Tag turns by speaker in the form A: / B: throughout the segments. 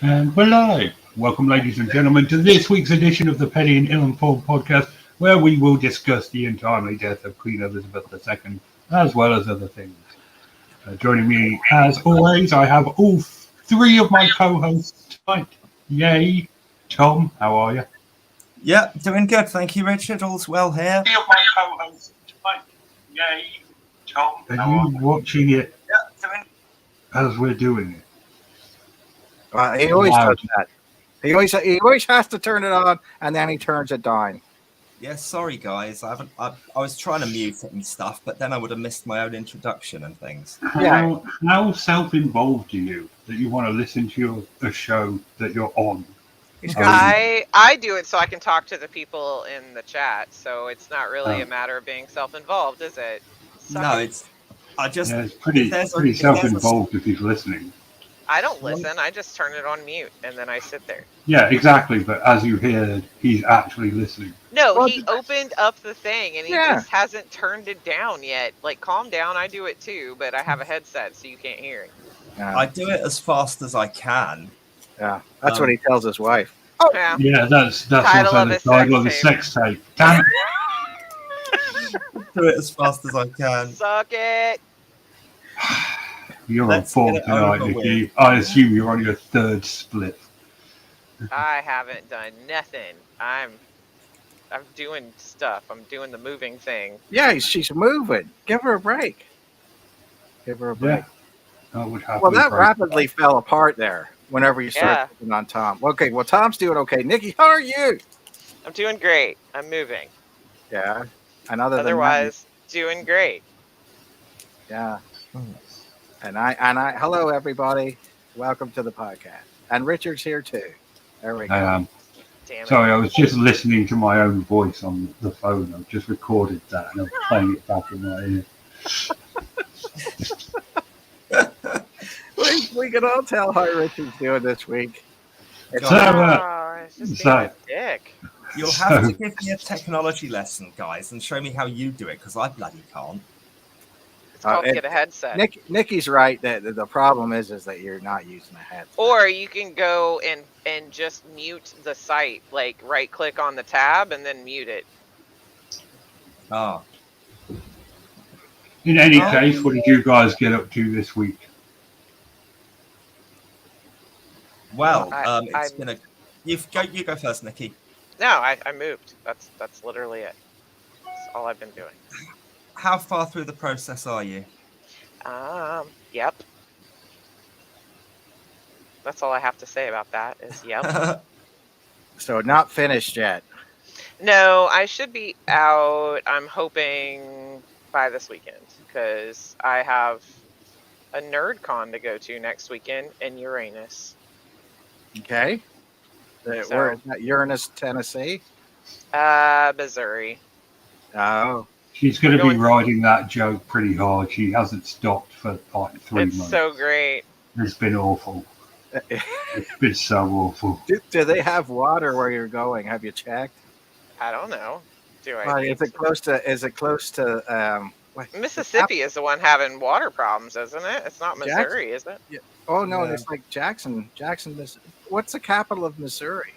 A: And we're live. Welcome, ladies and gentlemen, to this week's edition of the Petty and Ill-Informed podcast, where we will discuss the untimely death of Queen Elizabeth II, as well as other things. Joining me, as always, I have all three of my co-hosts tonight. Yay. Tom, how are you?
B: Yeah, doing good. Thank you, Richard. All's well here.
A: Three of my co-hosts tonight. Yay. Tom, how are you? Watching it as we're doing it?
C: He always does that. He always has to turn it on, and then he turns it down.
B: Yeah, sorry guys. I was trying to mute it and stuff, but then I would have missed my own introduction and things.
A: How self-involved are you that you want to listen to a show that you're on?
D: I do it so I can talk to the people in the chat. So it's not really a matter of being self-involved, is it?
B: No, it's
A: pretty self-involved if he's listening.
D: I don't listen. I just turn it on mute and then I sit there.
A: Yeah, exactly. But as you heard, he's actually listening.
D: No, he opened up the thing and he just hasn't turned it down yet. Like, calm down. I do it too, but I have a headset so you can't hear it.
B: I do it as fast as I can.
C: Yeah, that's what he tells his wife.
D: Oh, yeah.
A: That's title of the title of the sex tape. Damn it.
B: Do it as fast as I can.
D: Suck it.
A: You're on form tonight, Niki. I assume you're on your third split.
D: I haven't done nothing. I'm doing stuff. I'm doing the moving thing.
C: Yeah, she's moving. Give her a break. Give her a break.
A: Yeah.
C: That rapidly fell apart there whenever you started putting on Tom. Okay, well, Tom's doing okay. Niki, how are you?
D: I'm doing great. I'm moving.
C: Yeah. And
D: otherwise, doing great.
C: Yeah. And I hello everybody. Welcome to the podcast. And Richard's here too. There we go.
A: Sorry, I was just listening to my own voice on the phone. I've just recorded that and I'm playing it back in my ear.
C: we can all tell how Richard's doing this week.
D: It's just being a dick.
B: You'll have to give me a technology lesson, guys, and show me how you do it, because I bloody can't.
D: It's called get a headset.
C: Niki's right. The problem is that you're not using a headset.
D: Or you can go and just mute the site, like right click on the tab and then mute it.
B: Oh.
A: In any case, what did you guys get up to this week?
B: Well, it's been a. You go first, Niki.
D: No, I moved. That's literally it. That's all I've been doing.
B: How far through the process are you?
D: Yep. That's all I have to say about that is yep.
C: So not finished yet.
D: No, I should be out, I'm hoping, by this weekend, because I have a nerd con to go to next weekend in Uranus.
C: Okay. Where is that? Uranus, Tennessee?
D: Missouri.
C: Oh.
A: She's going to be riding that joke pretty hard. She hasn't stopped for like 3 months.
D: It's so great.
A: It's been awful. It's been so awful.
C: Do they have water where you're going? Have you checked?
D: I don't know.
C: Is it close to?
D: Mississippi is the one having water problems, isn't it? It's not Missouri, is it?
C: Yeah. Oh no, it's like Jackson, Mississippi. What's the capital of Missouri?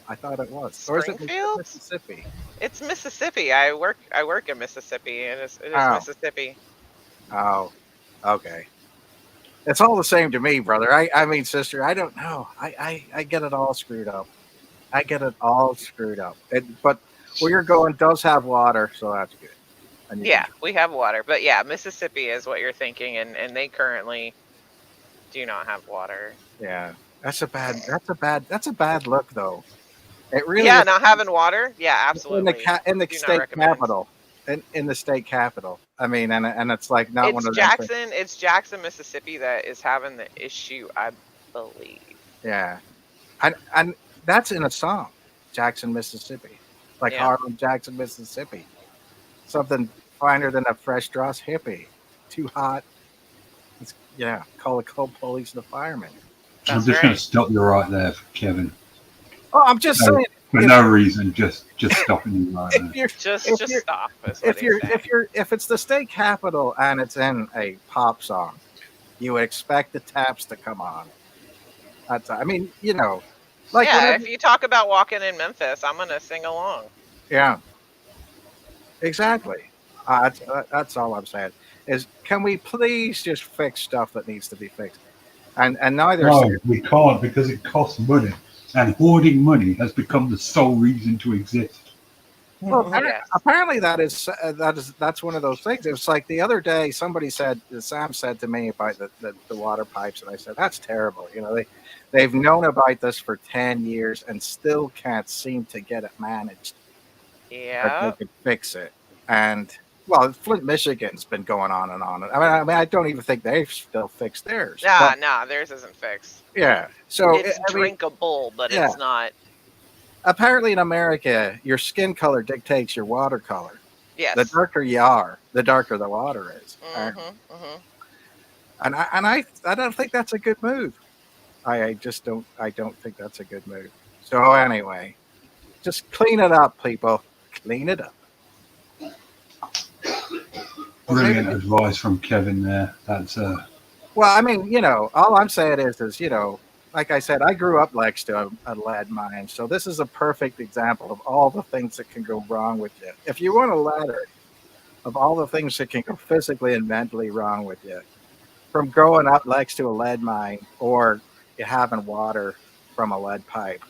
C: I thought it was.
D: Springfield?
C: Or is it Mississippi?
D: It's Mississippi. I work in Mississippi, and it is Mississippi.
C: Oh, okay. It's all the same to me, brother. I mean, sister, I don't know. I get it all screwed up. But where you're going does have water, so that's good.
D: Yeah, we have water. But yeah, Mississippi is what you're thinking, and they currently do not have water.
C: Yeah. That's a bad look though. It really
D: not having water. Yeah, absolutely.
C: In the state capital. In the state capital. I mean, and it's like not one of
D: Jackson. It's Jackson, Mississippi that is having the issue, I believe.
C: Yeah, and that's in a song, Jackson, Mississippi, like Harlem, Jackson, Mississippi. Something finer than a fresh dress hippie. Too hot. Call the police and the firemen.
A: I'm just going to stop you right there, Kevin.
C: Oh, I'm just saying.
A: For no reason, just stopping you right there.
D: Just stop.
C: If it's the state capital and it's in a pop song, you would expect the taps to come on. I mean, you know, like
D: yeah,
C: whenever,
D: if you talk about walking in Memphis, I'm gonna sing along.
C: yeah, exactly. That's all I'm saying. Is can we please just fix stuff that needs to be fixed? And neither
A: No, we can't because it costs money, and hoarding money has become the sole reason to exist.
C: Well,
D: Yes.
C: apparently that's one of those things. It was like the other day somebody said, Sam said to me about the water pipes, and I said that's terrible. You know, they've known about this for 10 years and still can't seem to get it managed. That they
D: Yeah.
C: could fix it. And well, Flint, Michigan's been going on and on. I mean, I don't even think they've still fixed theirs. But
D: Nah, theirs isn't fixed.
C: yeah, so
D: It's
C: I mean,
D: drinkable, but
C: yeah.
D: it's not.
C: Apparently in America, your skin color dictates your water color.
D: Yes.
C: The darker you are, the darker the water is. And I don't think that's a good move. I just don't. I don't think that's a good move. So anyway, just clean it up, people. Clean it up.
A: Brilliant advice from Kevin there. That's
C: Well, I mean, you know, all I'm saying is, you know, like I said, I grew up next to a lead mine, so this is a perfect example of all the things that can go wrong with you. If you want a ladder of all the things that can go physically and mentally wrong with you, from growing up next to a lead mine or having water from a lead pipe,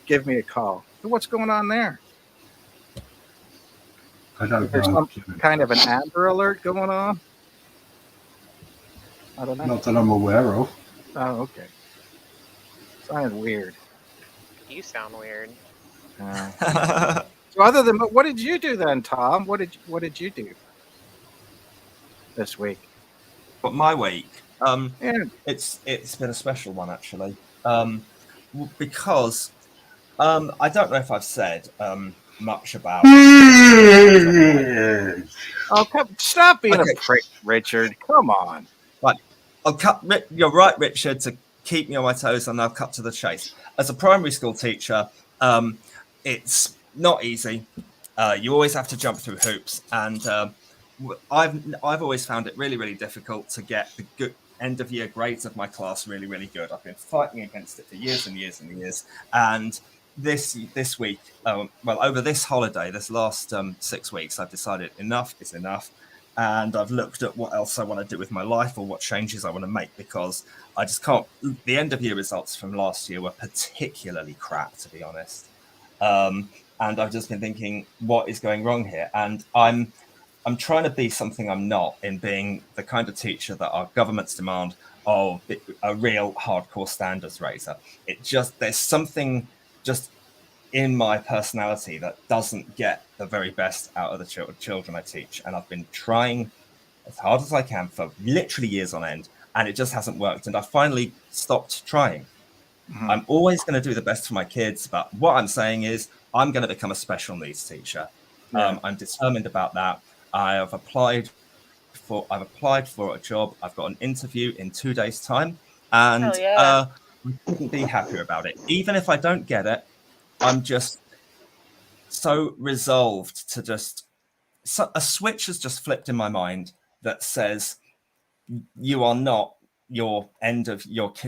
C: give me a call. What's going on there?
A: I don't
C: There's
A: know.
C: some kind of an Amber Alert going on. I don't know.
A: Not that I'm aware of.
C: Oh, okay. Sounded weird.
D: You sound weird.
C: So other than what did you do then, Tom? What did you do this week?
B: But my week,
C: Yeah.
B: it's been a special one actually, because I don't know if I've said much about.
C: Oh, stop being
B: Okay.
C: a prick, Richard. Come on.
B: Right, you're right, Richard, to keep me on my toes, and I'll cut to the chase. As a primary school teacher, it's not easy. You always have to jump through hoops, and I've always found it really, really difficult to get the good end of year grades of my class really, really good. I've been fighting against it for years and years and years, and this week, well, over this holiday, this last 6 weeks, I've decided enough is enough. And I've looked at what else I want to do with my life or what changes I want to make, because I just can't. The end of year results from last year were particularly crap, to be honest. And I've just been thinking, what is going wrong here? And I'm trying to be something I'm not, in being the kind of teacher that our governments demand of a real hardcore standards raiser. There's something just in my personality that doesn't get the very best out of the children I teach. And I've been trying as hard as I can for literally years on end, and it just hasn't worked. And I finally stopped trying.
C: Mhm.
B: I'm always going to do the best for my kids, but what I'm saying is I'm going to become a special needs teacher.
C: Yeah.
B: I'm determined about that. I've applied for a job. I've got an interview in 2 days' time, and
D: Hell yeah.
B: I couldn't be happier about it. Even if I don't get it, I'm just so resolved to a switch has just flipped in my mind that says you are not your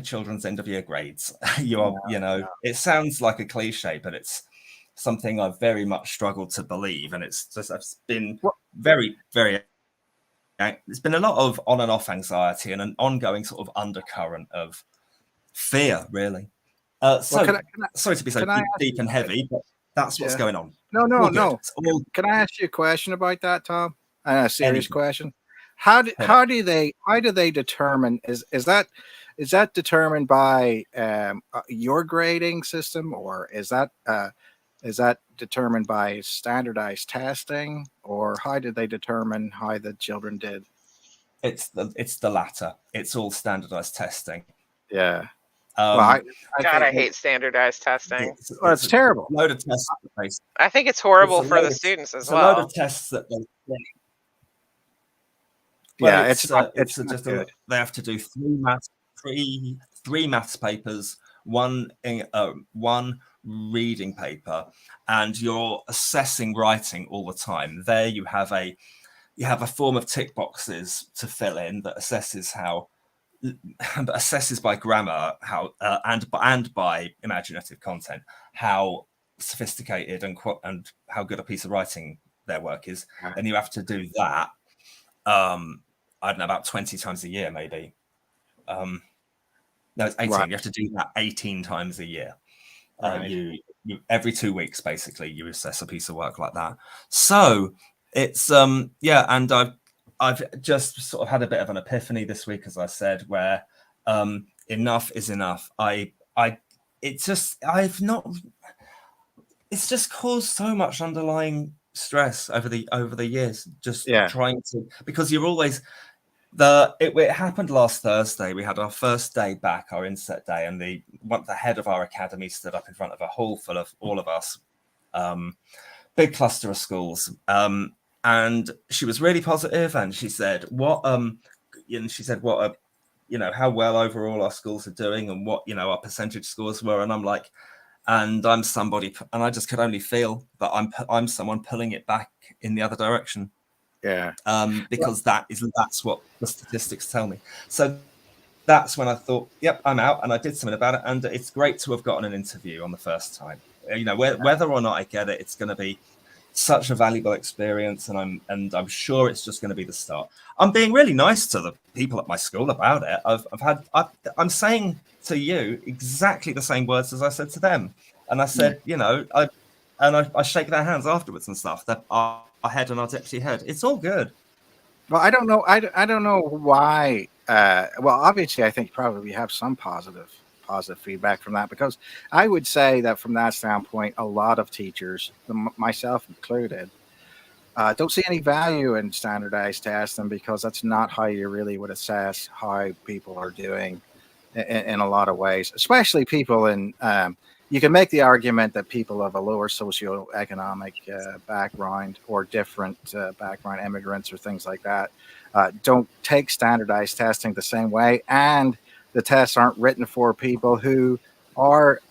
B: children's end of year grades. You are, it sounds like a cliche, but it's something I've very much struggled to believe. And it's been very, very, it's been a lot of on and off anxiety and an ongoing sort of undercurrent of fear, really. Sorry to be so deep and heavy, but that's what's going on.
C: No. Can I ask you a question about that, Tom? A serious question. How do they determine? Is that determined by your grading system, or is that determined by standardized testing, or how did they determine how the children did?
B: It's the latter. It's all standardized testing.
C: Yeah.
D: I hate standardized testing.
C: It's terrible.
B: Load of tests.
D: I think it's horrible for the students as well.
B: A load of tests that they.
C: Yeah,
B: they have to do three maths papers, one reading paper, and you're assessing writing all the time. There you have you have a form of tick boxes to fill in that assesses by grammar how and by imaginative content how sophisticated and how good a piece of writing their work is. And you have to do that. I don't know, about 20 times a year, maybe. No, it's 18. Right. You have to do that 18 times a year. Right. You every 2 weeks, basically, you assess a piece of work like that. So it's and I've just sort of had a bit of an epiphany this week, as I said, where enough is enough. It's just caused so much underlying stress over the years, just trying to, because you're always it happened last Thursday. We had our first day back, our inset day, and the head of our academy stood up in front of a hall full of all of us, big cluster of schools, and she was really positive, and she said how well overall our schools are doing, and what our percentage scores were, and I'm like, and I'm somebody, and I just could only feel that I'm someone pulling it back in the other direction.
C: Yeah.
B: Because that's what the statistics tell me. So that's when I thought, yep, I'm out, and I did something about it. And it's great to have gotten an interview on the first time. Whether or not I get it, it's going to be such a valuable experience, and I'm sure it's just going to be the start. I'm being really nice to the people at my school about it. I'm saying to you exactly the same words as I said to them, and I said, I shake their hands afterwards and stuff. That our head and our deputy head, it's all good.
C: Well, I don't know. I don't know why. Well, obviously, I think probably we have some positive feedback from that, because I would say that from that standpoint, a lot of teachers, myself included, don't see any value in standardized testing, because that's not how you really would assess how people are doing in a lot of ways, especially people in. You can make the argument that people of a lower socioeconomic background or different background, immigrants or things like that, don't take standardized testing the same way, and the tests aren't written for people who are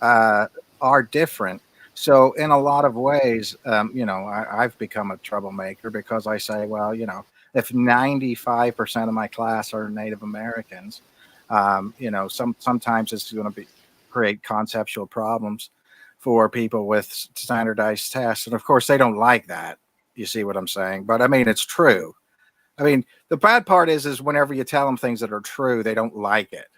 C: different. So in a lot of ways, I've become a troublemaker, because I say, well, if 95% of my class are Native Americans, sometimes it's going to create conceptual problems for people with standardized tests. And of course, they don't like that. You see what I'm saying? But I mean, it's true. I mean, the bad part is whenever you tell them things that are true, they don't like it,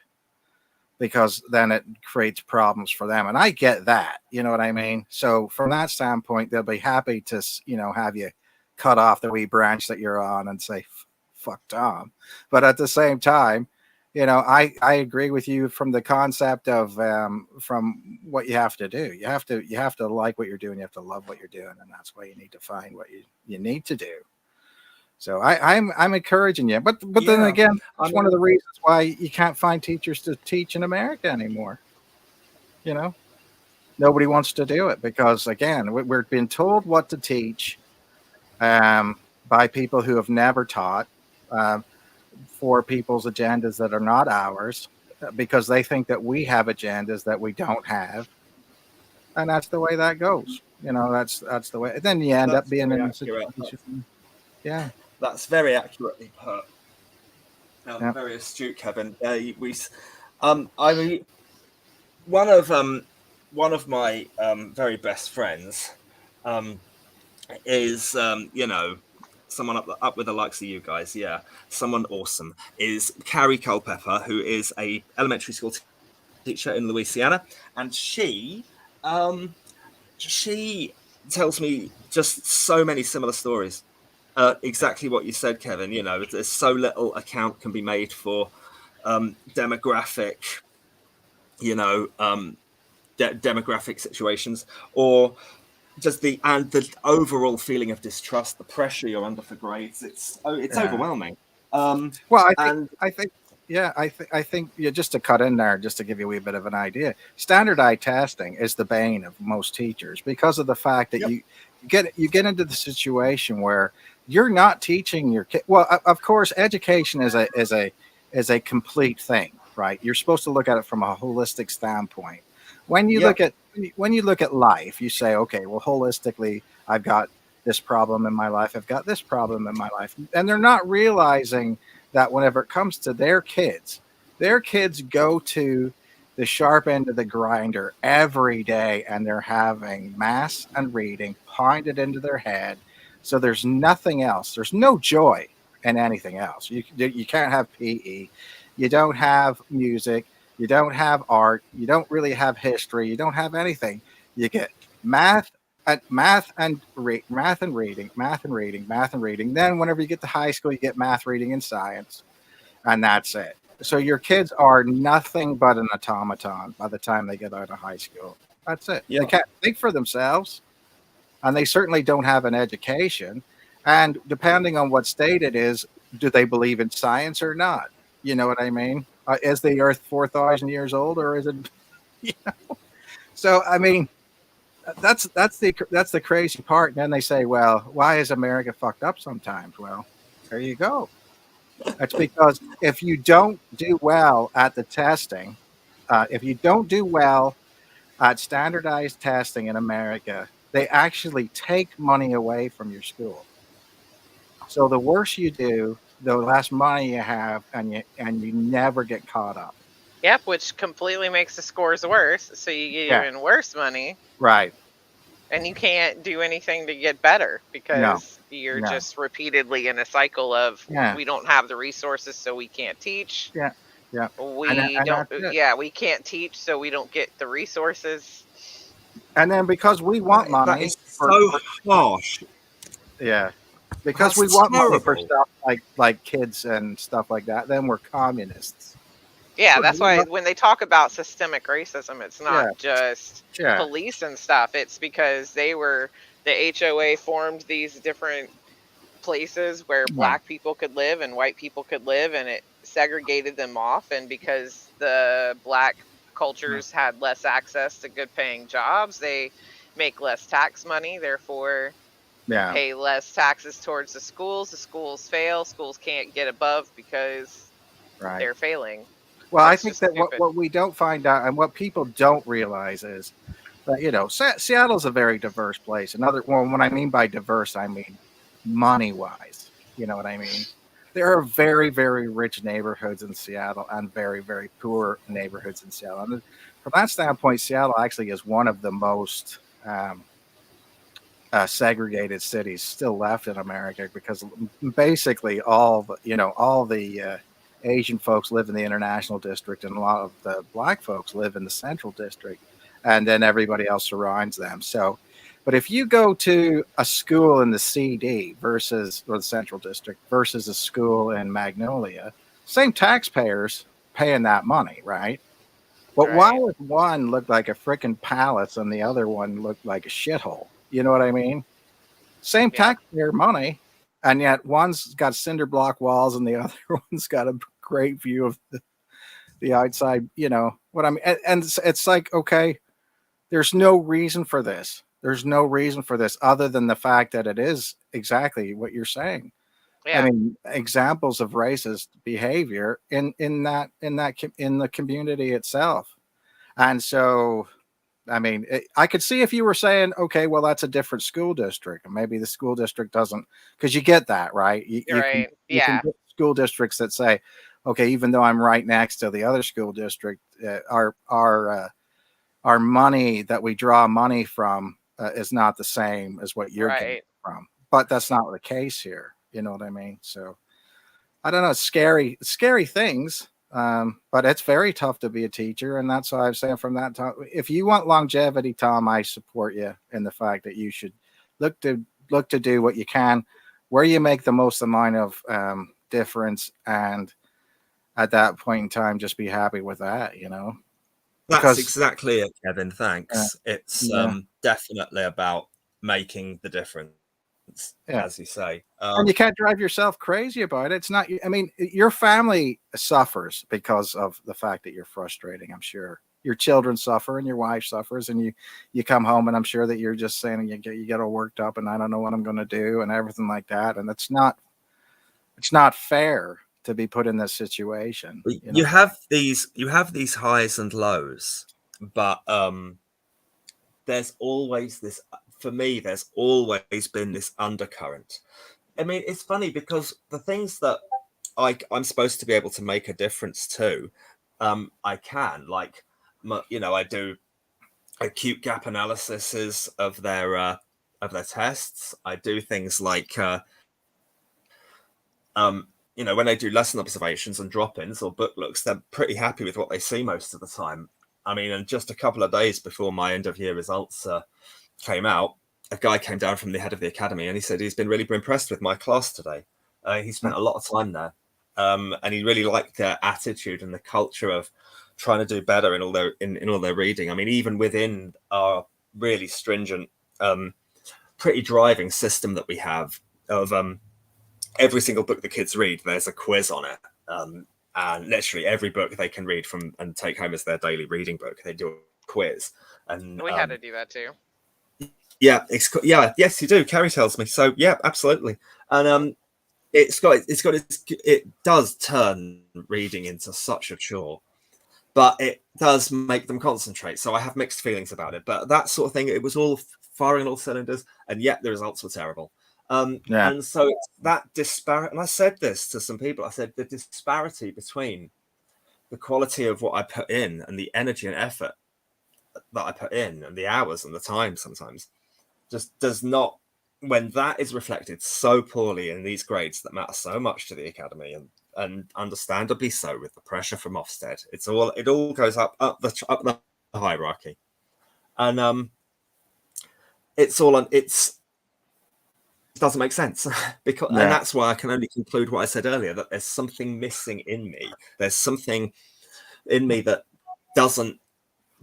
C: because then it creates problems for them. And I get that, you know what I mean? So from that standpoint, they'll be happy to, have you cut off the wee branch that you're on and say, fuck Tom. But at the same time, I agree with you from the concept of from what you have to do. You have to like what you're doing. You have to love what you're doing, and that's why you need to find what you need to do. So I'm encouraging you, but then again, it's one of the reasons why you can't find teachers to teach in America anymore. Nobody wants to do it, because again, we're being told what to teach by people who have never taught. For people's agendas that are not ours, because they think that we have agendas that we don't have, and that's the way that goes. That's the way. And then you end up being in a situation. Yeah,
B: that's very accurately put. Very astute, Kevin. One of my very best friends is someone up with the likes of you guys, someone awesome, is Carrie Culpepper, who is a elementary school teacher in Louisiana, and she tells me just so many similar stories. Exactly what you said, Kevin. There's so little account can be made for demographic, demographic situations, or just the overall feeling of distrust, the pressure you're under for grades. It's overwhelming.
C: I think just to cut in there, just to give you a wee bit of an idea, standardized testing is the bane of most teachers, because of the fact that you get into the situation where you're not teaching your kid. Well, of course, education is a complete thing, right? You're supposed to look at it from a holistic standpoint. When you look at life, you say, okay, well, holistically, I've got this problem in my life. I've got this problem in my life. And they're not realizing that whenever it comes to their kids go to the sharp end of the grinder every day, and they're having math and reading pounded into their head. So there's nothing else. There's no joy in anything else. You can't have PE. You don't have music. You don't have art. You don't really have history. You don't have anything. You get math and reading. Then whenever you get to high school, you get math, reading, and science, and that's it. So your kids are nothing but an automaton by the time they get out of high school. That's it.
B: Yeah.
C: They can't think for themselves, and they certainly don't have an education. And depending on what state it is, do they believe in science or not? You know what I mean? Is the Earth 4,000 years old, or is it? You know? So I mean, that's the crazy part. And then they say, well, why is America fucked up sometimes? Well, there you go. That's because if you don't do well at the testing, if you don't do well at standardized testing in America, they actually take money away from your school. So the worse you do, the less money you have, and you never get caught up.
D: Yep, which completely makes the scores worse. So you get even worse money.
C: Right.
D: And you can't do anything to get better because you're just repeatedly in a cycle of we don't have the resources, so we can't teach.
C: Yeah.
D: We can't teach, so we don't get the resources.
C: And then because we want money,
B: that is so harsh.
C: Yeah. Because we want money for stuff like kids and stuff like that, then we're communists.
D: Yeah, that's why when they talk about systemic racism, it's not just police and stuff. It's because the HOA formed these different places where black people could live and white people could live, and it segregated them off. And because the black cultures had less access to good paying jobs, they make less tax money, therefore pay less taxes towards the schools. The schools fail. Schools can't get above because they're failing.
C: Well, I think that what we don't find out and what people don't realize is that, you know, Seattle's a very diverse place. When I mean by diverse, I mean money-wise. You know what I mean? There are very, very rich neighborhoods in Seattle and very, very poor neighborhoods in Seattle. And from that standpoint, Seattle actually is one of the most segregated cities still left in America, because basically all the Asian folks live in the International District, and a lot of the black folks live in the Central District, and then everybody else surrounds them. So, but if you go to a school in the CD or the Central District versus a school in Magnolia, same taxpayers paying that money, right? But why would one look like a freaking palace and the other one look like a shithole? You know what I mean? Same taxpayer money, and yet one's got cinder block walls and the other one's got a great view of the outside. You know what I mean? And it's like, okay, there's no reason for this. There's no reason for this other than the fact that it is exactly what you're saying. Yeah. I mean, examples of racist behavior in the community itself. And so, I mean, I could see if you were saying, okay, well, that's a different school district, and maybe the school district doesn't, because you get that, right? You can get school districts that say, okay, even though I'm right next to the other school district, our money that we draw money from is not the same as what you're getting from. But that's not the case here. You know what I mean? So I don't know. It's scary things. But it's very tough to be a teacher, and that's why I'm saying from that time, if you want longevity, Tom, I support you in the fact that you should look to do what you can, where you make the most amount of difference, and at that point in time, just be happy with that. You know,
B: that's exactly it, Kevin. Thanks. It's definitely about making the difference. As you say,
C: and you can't drive yourself crazy about it. It's not, I mean, your family suffers because of the fact that you're frustrating. I'm sure your children suffer and your wife suffers, and you come home and I'm sure that you're just saying you get all worked up and I don't know what I'm going to do and everything like that. And it's not fair to be put in this situation.
B: You have these highs and lows, but there's always this for me, there's always been this undercurrent. I mean, it's funny because the things that I'm supposed to be able to make a difference to, I can. Like, I do acute gap analyses of their tests. I do things like, when they do lesson observations and drop-ins or book looks, they're pretty happy with what they see most of the time. I mean, and just a couple of days before my end-of-year results came out, a guy came down from the head of the academy and he said he's been really impressed with my class today. He spent a lot of time there, and he really liked their attitude and the culture of trying to do better in all their in all their reading. I mean, even within our really stringent, pretty driving system that we have of every single book the kids read, there's a quiz on it. And literally every book they can read from and take home as their daily reading book, they do a quiz. And
D: we had to do that too.
B: Yeah, yes, you do. Carrie tells me so. Yeah, absolutely. And it does turn reading into such a chore, but it does make them concentrate. So I have mixed feelings about it. But that sort of thing, it was all firing all cylinders, and yet the results were terrible. And so it's that disparity, and I said this to some people, I said the disparity between the quality of what I put in and the energy and effort that I put in and the hours and the time sometimes just does not, when that is reflected so poorly in these grades that matter so much to the academy and understandably so with the pressure from Ofsted, it all goes up the hierarchy. And it doesn't make sense because and that's why I can only conclude what I said earlier, that there's something missing in me. There's something in me that doesn't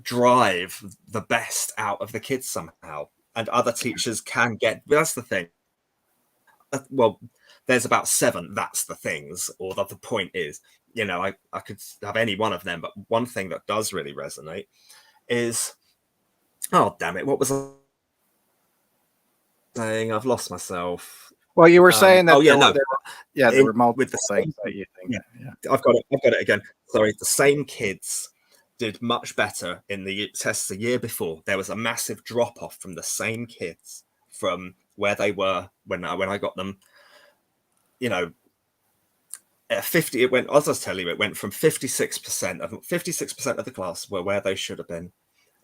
B: drive the best out of the kids somehow, and other teachers can get. That's the thing. Well, there's about 7 that's the things, or that the point is, I could have any one of them, but one thing that does really resonate is, oh damn it, what was I saying? I've lost myself.
C: Well, you were saying that
B: there
C: were multiple things that you think.
B: Yeah. I've got it again. Sorry, the same kids did much better in the tests a year before. There was a massive drop off from the same kids from where they were when I got them. 50. It went, as I was telling you, it went from 56% of the class were where they should have been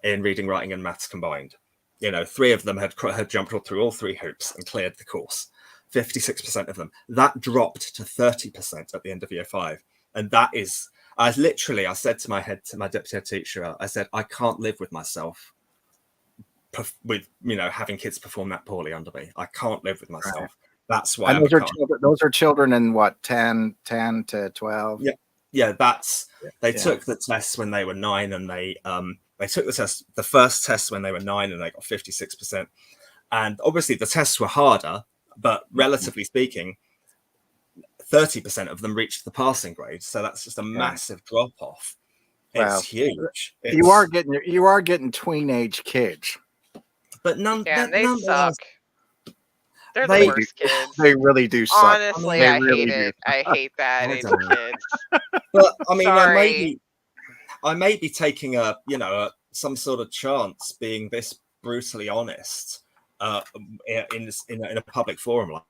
B: in reading, writing, and maths combined. 3 of them had jumped through all 3 hoops and cleared the course. 56% of them. That dropped to 30% at the end of year 5, and that is. I said to my deputy head teacher, I said, I can't live with myself with, having kids perform that poorly under me. I can't live with myself. Right. That's why.
C: And those are children in what, 10 to 12?
B: Yeah. They took the tests when they were 9, and they took the first test when they were 9, and they got 56%. And obviously the tests were harder, but relatively speaking, 30% of them reached the passing grade, so that's just a massive drop off. It's huge.
C: You are getting tween-age kids,
B: but none.
D: Yeah, they suck. They're the worst kids.
C: They really do suck.
D: Honestly, I hate it. I hate that in kids.
B: But I mean, I may be taking some sort of chance being this brutally honest in a public forum like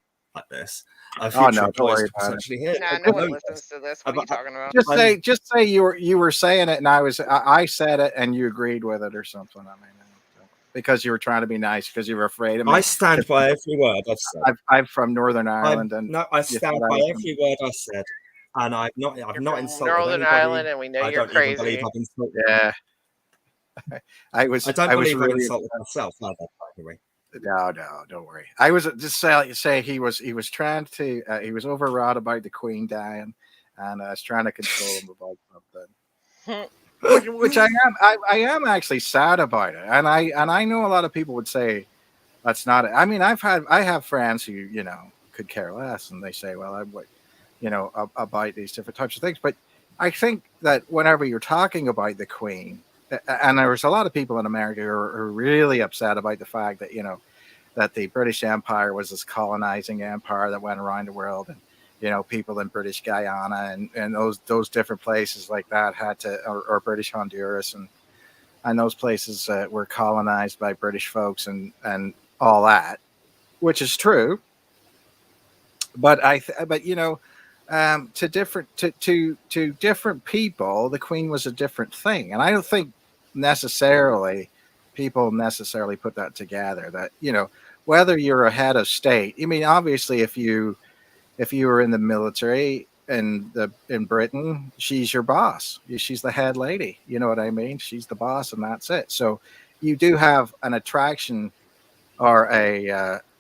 B: this.
C: Don't worry about it.
D: No one listens to this. What are you talking about?
C: Just say you were saying it, and I said it, and you agreed with it or something. I mean, because you were trying to be nice, because you were afraid of me.
B: I stand by every word I've said.
C: I'm from Northern Ireland,
B: I stand by every word I said, and I've not insulted
D: Northern
B: anybody.
D: Ireland, and we know you're crazy.
C: Yeah. I don't
B: believe I've insulted myself either, anyway.
C: No, don't worry. I was just say he was trying to he was overwrought about the Queen dying, and I was trying to console him about something, which I am actually sad about it, and I know a lot of people would say that's not it. I mean, I have friends who could care less, and they say, well, I would about these different types of things, but I think that whenever you're talking about the Queen. And there was a lot of people in America who are really upset about the fact that, that the British Empire was this colonizing empire that went around the world. And, people in British Guyana and those different places like that had to, or British Honduras and those places were colonized by British folks. And all that, which is true. But to different people, the Queen was a different thing, and I don't think necessarily people necessarily put that together. That whether you're a head of state, I mean, obviously, if you were in the military in Britain, she's your boss. She's the head lady. You know what I mean? She's the boss, and that's it. So you do have an attraction or
D: you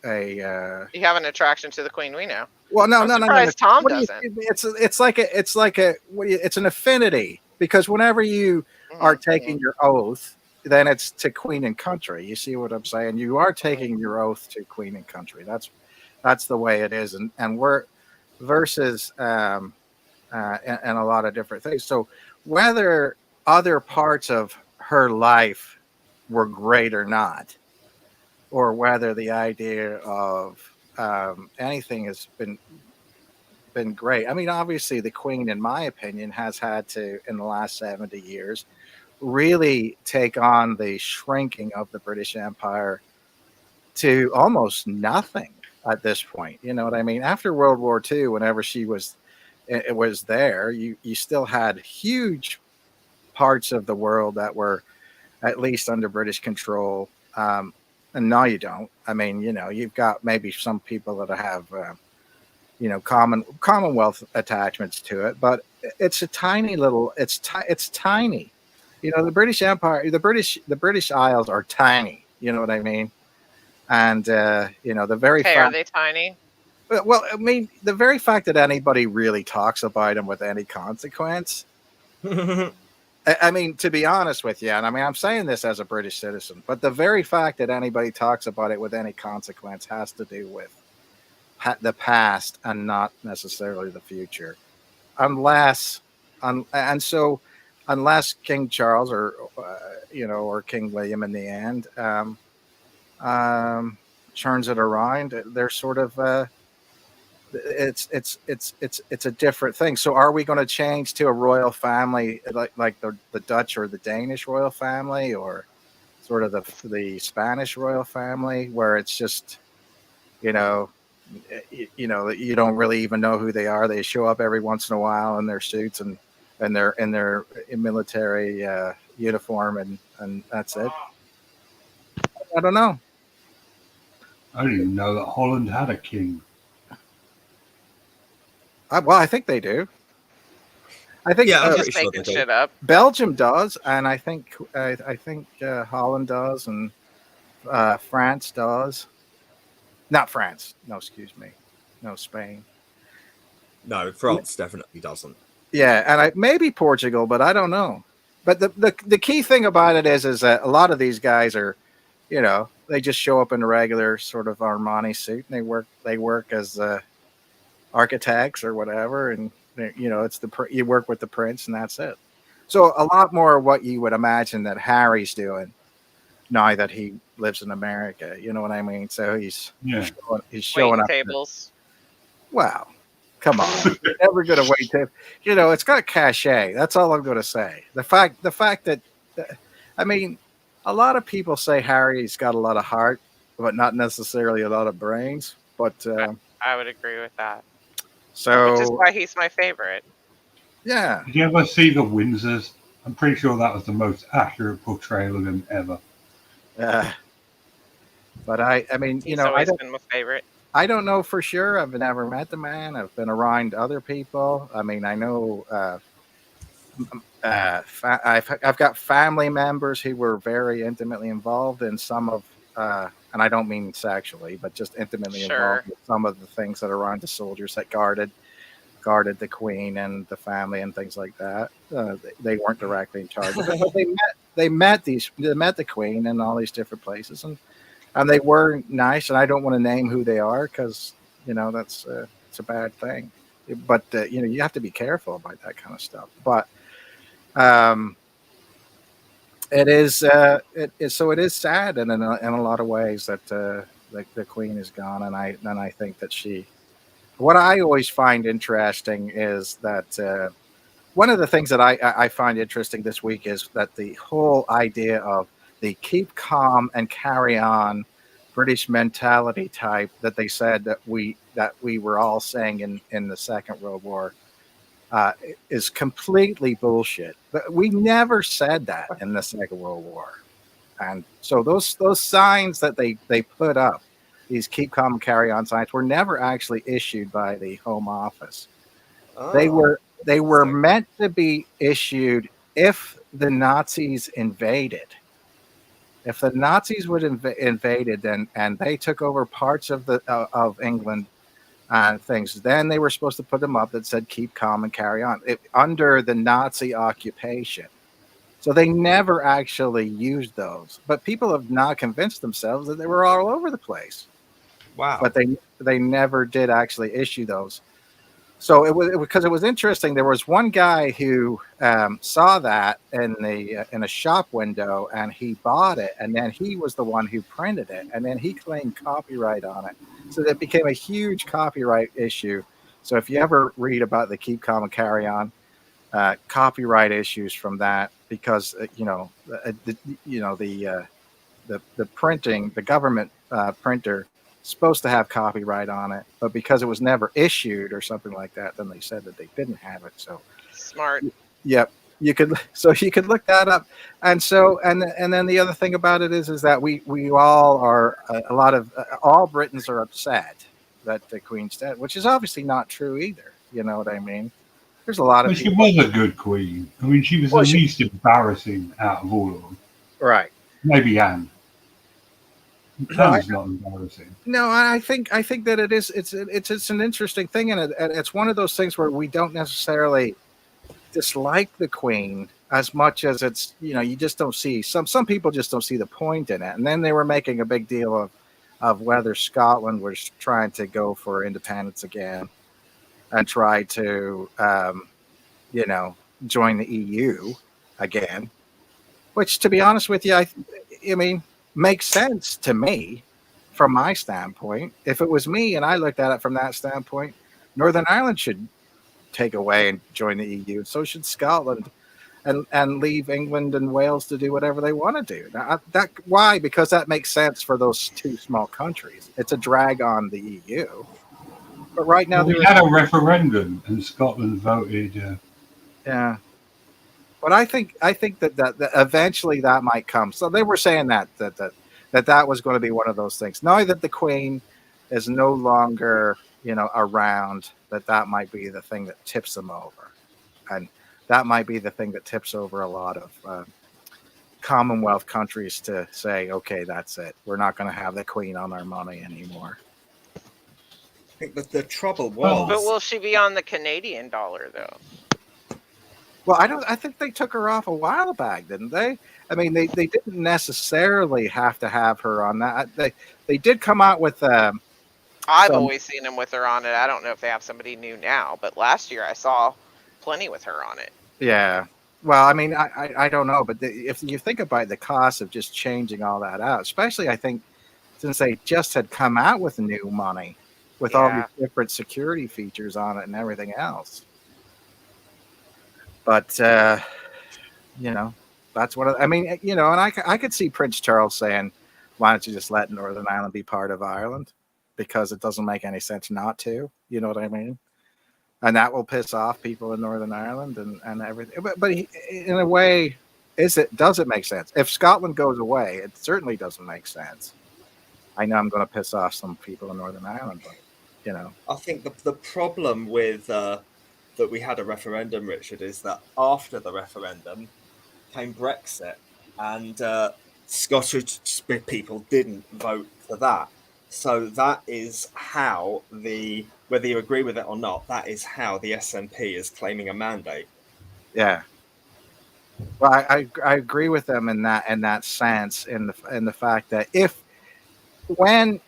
D: have an attraction to the Queen we know.
C: Well, no.
D: Tom doesn't.
C: It's an affinity, because whenever you are taking your oath, then it's to Queen and country. You see what I'm saying? You are taking your oath to Queen and country. That's the way it is, and we're versus and a lot of different things. So whether other parts of her life were great or not, or whether the idea of anything has been great. I mean, obviously, the Queen, in my opinion, has had to, in the last 70 years, really take on the shrinking of the British Empire to almost nothing at this point. You know what I mean? After World War II, whenever she was there, you still had huge parts of the world that were at least under British control. And now you don't. I mean, you've got maybe some people that have, Commonwealth attachments to it, but it's a tiny little. It's tiny. The British Empire, the British Isles are tiny. You know what I mean? And the very
D: fact.
C: Are
D: they tiny?
C: Well, I mean, the very fact that anybody really talks about them with any consequence. I mean, to be honest with you, and I mean, I'm saying this as a British citizen, but the very fact that anybody talks about it with any consequence has to do with the past and not necessarily the future, unless King Charles or King William in the end turns it around, they're sort of. It's a different thing. So are we going to change to a royal family like the Dutch or the Danish royal family, or sort of the Spanish royal family, where it's just you don't really even know who they are? They show up every once in a while in their suits and their military uniform, and that's it. I don't know.
A: I didn't even know that Holland had a king.
C: Well, I think they do. I think
B: I'm
D: just making shit up.
C: Belgium does, and I think Holland does, and France does. Not France. No, excuse me. No, Spain.
B: No, France definitely doesn't.
C: Yeah, and maybe Portugal, but I don't know. But the key thing about it is that a lot of these guys are, they just show up in a regular sort of Armani suit, and they work as architects or whatever, and it's you work with the prince, and that's it. So a lot more of what you would imagine that Harry's doing now that he lives in America. You know what I mean? So he's showing up
D: tables.
C: Wow, come on! You're never going to wait tables. It's got cachet. That's all I'm going to say. The fact that I mean, a lot of people say Harry's got a lot of heart, but not necessarily a lot of brains. But
D: I would agree with that.
C: So,
D: which is why he's my favorite.
C: Yeah.
A: Did you ever see The Windsors? I'm pretty sure that was the most accurate portrayal of him ever.
C: But I mean,
D: he's always been my favorite.
C: I don't know for sure. I've never met the man. I've been around other people. I mean, I know I've got family members who were very intimately involved in some of, and I don't mean sexually, but just intimately involved with some of the things that are around the soldiers that guarded the Queen and the family and things like that. They weren't directly in charge of it, but they met the Queen in all these different places, and they were nice. And I don't want to name who they are because that's it's a bad thing. But you have to be careful about that kind of stuff. But it is it is sad, and in a lot of ways that the Queen is gone, and I think that she. What I always find interesting is that one of the things that I find interesting this week is that the whole idea of the keep calm and carry on British mentality type that they said that we were all saying in the Second World War is completely bullshit. But we never said that in the Second World War. And so those signs that they put up, these keep calm and carry on signs, were never actually issued by the Home Office. They were meant to be issued if the Nazis invaded. If the Nazis would invaded and they took over parts of of England and things, then they were supposed to put them up that said "keep calm and carry on" under the Nazi occupation. So they never actually used those, but people have now convinced themselves that they were all over the place.
B: Wow!
C: But they never did actually issue those. So it was because it was interesting. There was one guy who saw that in a shop window, and he bought it, and then he was the one who printed it, and then he claimed copyright on it. So that became a huge copyright issue. So if you ever read about the Keep Calm and Carry On, copyright issues from that, because the printing, the government printer, supposed to have copyright on it, but because it was never issued or something like that, then they said that they didn't have it. So
D: smart.
C: Yep, you could look that up. And so and then the other thing about it is that we all are a lot of all Britons are upset that the Queen's dead, which is obviously not true either. You know what I mean? There's a lot of.
A: But she was a good queen. I mean, she was the least embarrassing out of all of them.
C: Right.
A: Maybe Anne. Anne's not embarrassing.
C: No, I think that it is. It's an interesting thing, and it's one of those things where we don't necessarily dislike the Queen as much as it's, you just don't see some people just don't see the point in it. And then they were making a big deal of whether Scotland was trying to go for independence again and try to join the EU again, which, to be honest with you, I mean, makes sense to me from my standpoint. If it was me and I looked at it from that standpoint, Northern Ireland should take away and join the EU. So should Scotland, and leave England and Wales to do whatever they want to do. Now, why? Because that makes sense for those two small countries. It's a drag on the EU. But right now,
A: we had a referendum and Scotland voted.
C: Yeah. But I think that eventually that might come. So they were saying that was going to be one of those things. Now that the Queen is no longer, around, that might be the thing that tips them over, and that might be the thing that tips over a lot of Commonwealth countries to say, okay, that's it. We're not going to have the Queen on our money anymore.
B: I think that the trouble was.
D: But will she be on the Canadian dollar though?
C: Well, I think they took her off a while back, didn't they? I mean, they didn't necessarily have to have her on that. They did come out with.
D: I've always seen them with her on it. I don't know if they have somebody new now, but last year I saw plenty with her on it.
C: Yeah. Well, I mean, I don't know, but if you think about the cost of just changing all that out, especially I think since they just had come out with new money with all these different security features on it and everything else. But, that's what I mean, and I could see Prince Charles saying, why don't you just let Northern Ireland be part of Ireland? Because it doesn't make any sense not to, you know what I mean? And that will piss off people in Northern Ireland and everything. But in a way, does it make sense? If Scotland goes away, it certainly doesn't make sense. I know I'm going to piss off some people in Northern Ireland, but,
B: I think the problem with... that we had a referendum, Richard, is that after the referendum came Brexit, and Scottish people didn't vote for that. So that is how whether you agree with it or not, that is how the SNP is claiming a mandate.
C: Yeah. Well, I agree with them in that sense, in the fact that when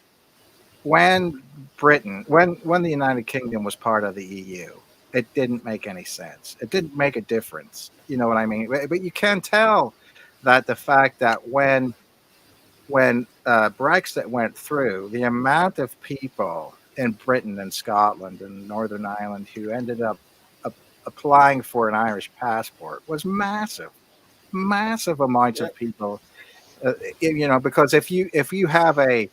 C: Britain, when the United Kingdom was part of the EU, it didn't make any sense. It didn't make a difference. You know what I mean? But you can tell that the fact that when Brexit went through, the amount of people in Britain and Scotland and Northern Ireland who ended up applying for an Irish passport was massive amounts of people. Because if you have a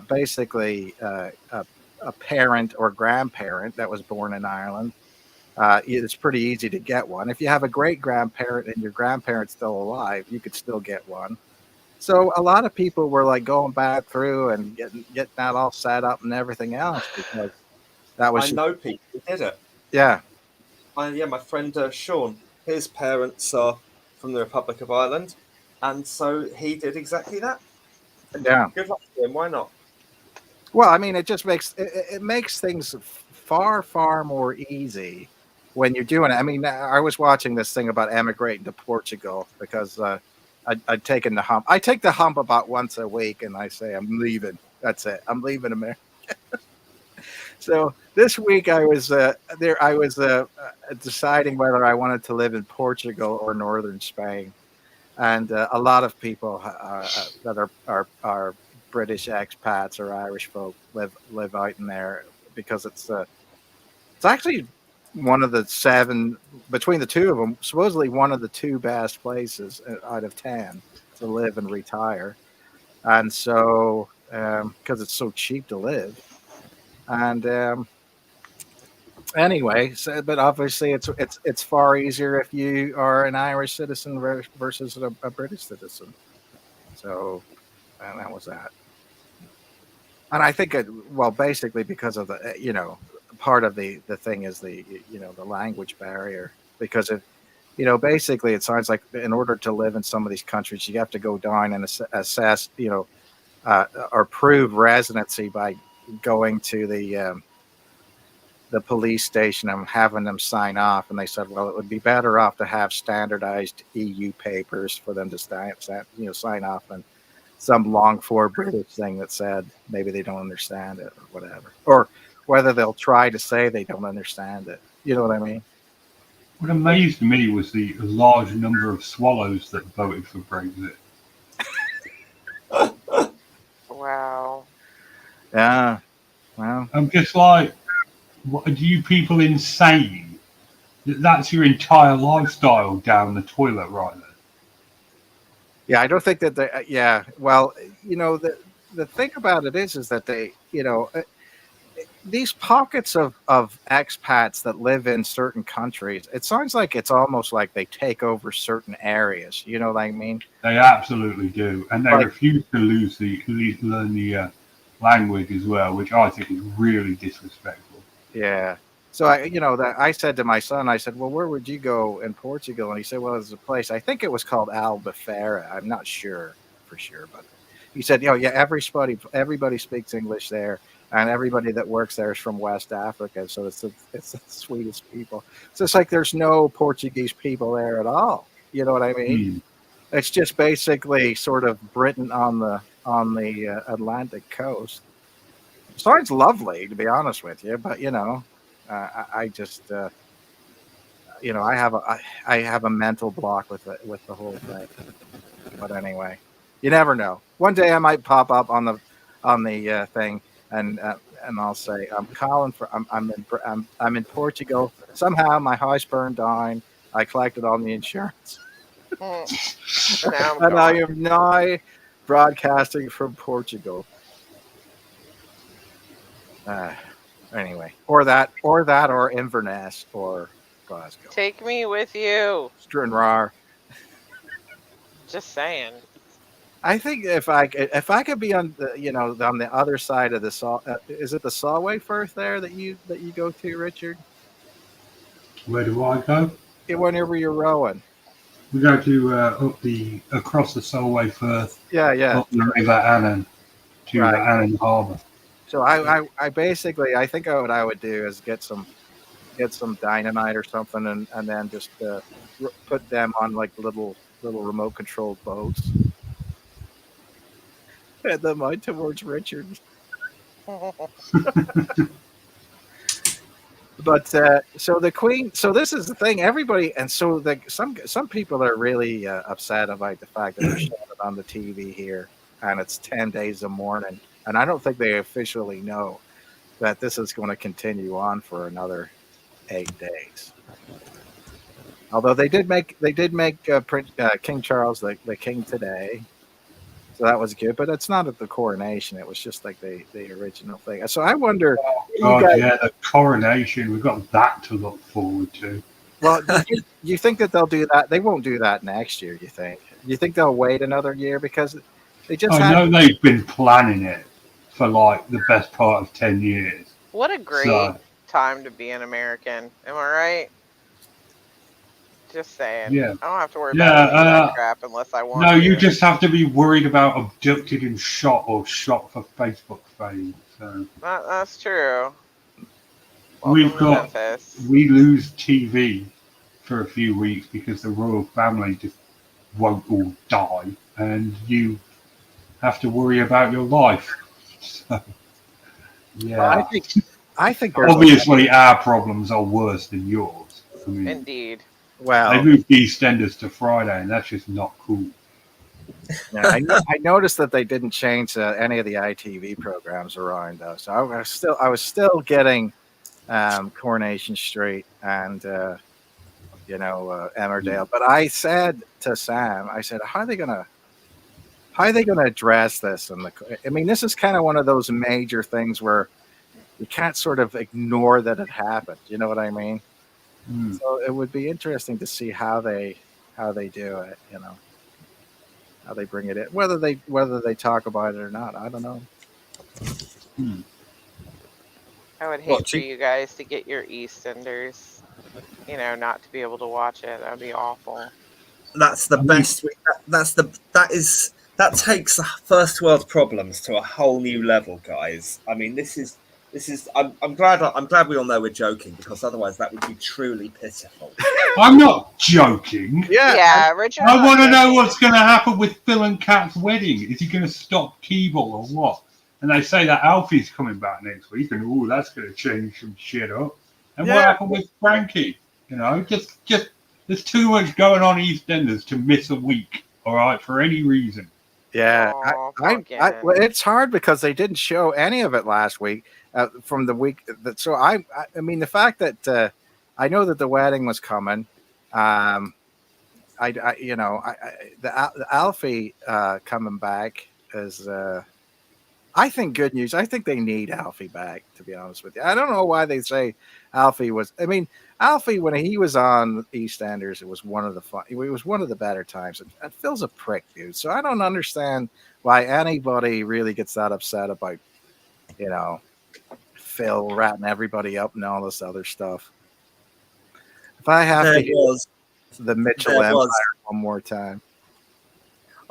C: basically a parent or grandparent that was born in Ireland. It's pretty easy to get one. If you have a great grandparent and your grandparent's still alive, you could still get one. So a lot of people were like going back through and getting that all set up and everything else because that was.
B: I know people who did it.
C: Yeah.
B: My friend Sean, his parents are from the Republic of Ireland, and so he did exactly that.
C: Yeah.
B: Good luck to him. Why not?
C: Well, I mean, it just makes things far more easy when you're doing it. I mean, I was watching this thing about emigrating to Portugal because I'd taken the hump. I take the hump about once a week, and I say I'm leaving. That's it. I'm leaving America. So this week I was there. I was deciding whether I wanted to live in Portugal or northern Spain, and a lot of people that are British expats or Irish folk live out in there because it's actually one of the 7 between the two of them. Supposedly one of the 2 best places out of 10 to live and retire, and so because it's so cheap to live, and anyway, but obviously it's far easier if you are an Irish citizen versus a British citizen. So, and that was that. And I think basically because of the part of the thing is the language barrier, because basically it sounds like in order to live in some of these countries you have to go down and assess or prove residency by going to the police station and having them sign off, and they said, well, it would be better off to have standardized EU papers for them to sign off than some long form British thing that said maybe they don't understand it or whatever, or whether they'll try to say they don't understand it. You know what I mean?
A: What amazed me was the large number of swallows that voted for Brexit.
D: Wow.
C: Yeah. Well,
A: I'm just like, what are you people insane? That's your entire lifestyle down the toilet right there.
C: Yeah, I don't think that they. Yeah, well, the thing about it is that they, these pockets of expats that live in certain countries. It sounds like it's almost like they take over certain areas. You know what I mean?
A: They absolutely do, and they refuse to learn the language as well, which I think is really disrespectful.
C: Yeah. So I said to my son, I said, well, where would you go in Portugal? And he said, well, there's a place. I think it was called Albufeira. I'm not sure for sure, but he said, yeah, everybody speaks English there, and everybody that works there is from West Africa. So it's the sweetest people. So it's like there's no Portuguese people there at all. You know what I mean? It's just basically sort of Britain on the Atlantic coast. Sounds lovely, to be honest with you, but I just I have a mental block with the whole thing. But anyway, you never know. One day I might pop up on the thing and I'll say I'm calling for I'm in Portugal. Somehow my house burned down. I collected all the insurance, and I am now broadcasting from Portugal. Anyway, or Inverness or Glasgow.
D: Take me with you.
C: Stranraer.
D: Just saying.
C: I think if I could be on on the other side of the is it the Solway Firth there that you go to, Richard?
A: Where do I go?
C: Whenever you're rowing.
A: We go to across the Solway Firth.
C: Yeah.
A: Up the River Annan to the Annan Harbour.
C: So I basically I think what I would do is get some dynamite or something and then just put them on like little remote controlled boats. Head them out towards Richard. But so the Queen. So this is the thing. Everybody, and so some people are really upset about the fact that they're showing it on the TV here, and it's 10 days of mourning. And I don't think they officially know that this is going to continue on for another 8 days. Although they did make King Charles the king today. So that was good, but it's not at the coronation. It was just like the original thing. So I wonder.
A: Oh, yeah, the coronation. We've got that to look forward to.
C: Well, you think that they'll do that? They won't do that next year. You think? You think they'll wait another year because they just?
A: I know they've been planning it for like the best part of 10 years.
D: What a great time to be an American. Am I right? Just saying.
A: Yeah.
D: I don't have to worry about any of that crap unless I want to.
A: No, you just have to be worried about abducted and shot or shot for Facebook fame. So
D: that's true.
A: We lose TV for a few weeks because the royal family just won't all die, and you have to worry about your life. So, yeah,
C: well, I think
A: obviously our problems are worse than yours. I mean,
D: indeed.
C: Well,
A: they moved EastEnders to Friday, and that's just not cool.
C: Yeah, I noticed that they didn't change any of the ITV programs around though, so I was still getting Coronation Street and Emmerdale. But I said to Sam, I said, how are they gonna address this? And I mean, this is kind of one of those major things where you can't sort of ignore that it happened. You know what I mean? So it would be interesting to see how they do it. You know, how they bring it in, whether they talk about it or not. I don't know.
D: I would hate for you guys to get your EastEnders, not to be able to watch it. That'd be awful.
B: That's the best. That takes first world problems to a whole new level, guys. I mean, this is. I'm glad we all know we're joking, because otherwise that would be truly pitiful.
A: I'm not joking.
D: Yeah, Richard.
A: I want to know what's going to happen with Phil and Kat's wedding. Is he going to stop Keeble or what? And they say that Alfie's coming back next week, and that's going to change some shit up. And what happened with Frankie? Just there's too much going on EastEnders to miss a week. All right, for any reason.
C: Yeah, well, it's hard because they didn't show any of it last week from the week. So I mean, the fact that I know that the wedding was coming. The Alfie coming back is. I think good news. I think they need Alfie back, to be honest with you. I don't know why they say Alfie was. I mean, Alfie, when he was on EastEnders, it was one of the better times. And Phil's a prick, dude. So I don't understand why anybody really gets that upset about, Phil ratting everybody up and all this other stuff. If I have to hear the Mitchell Empire one more time.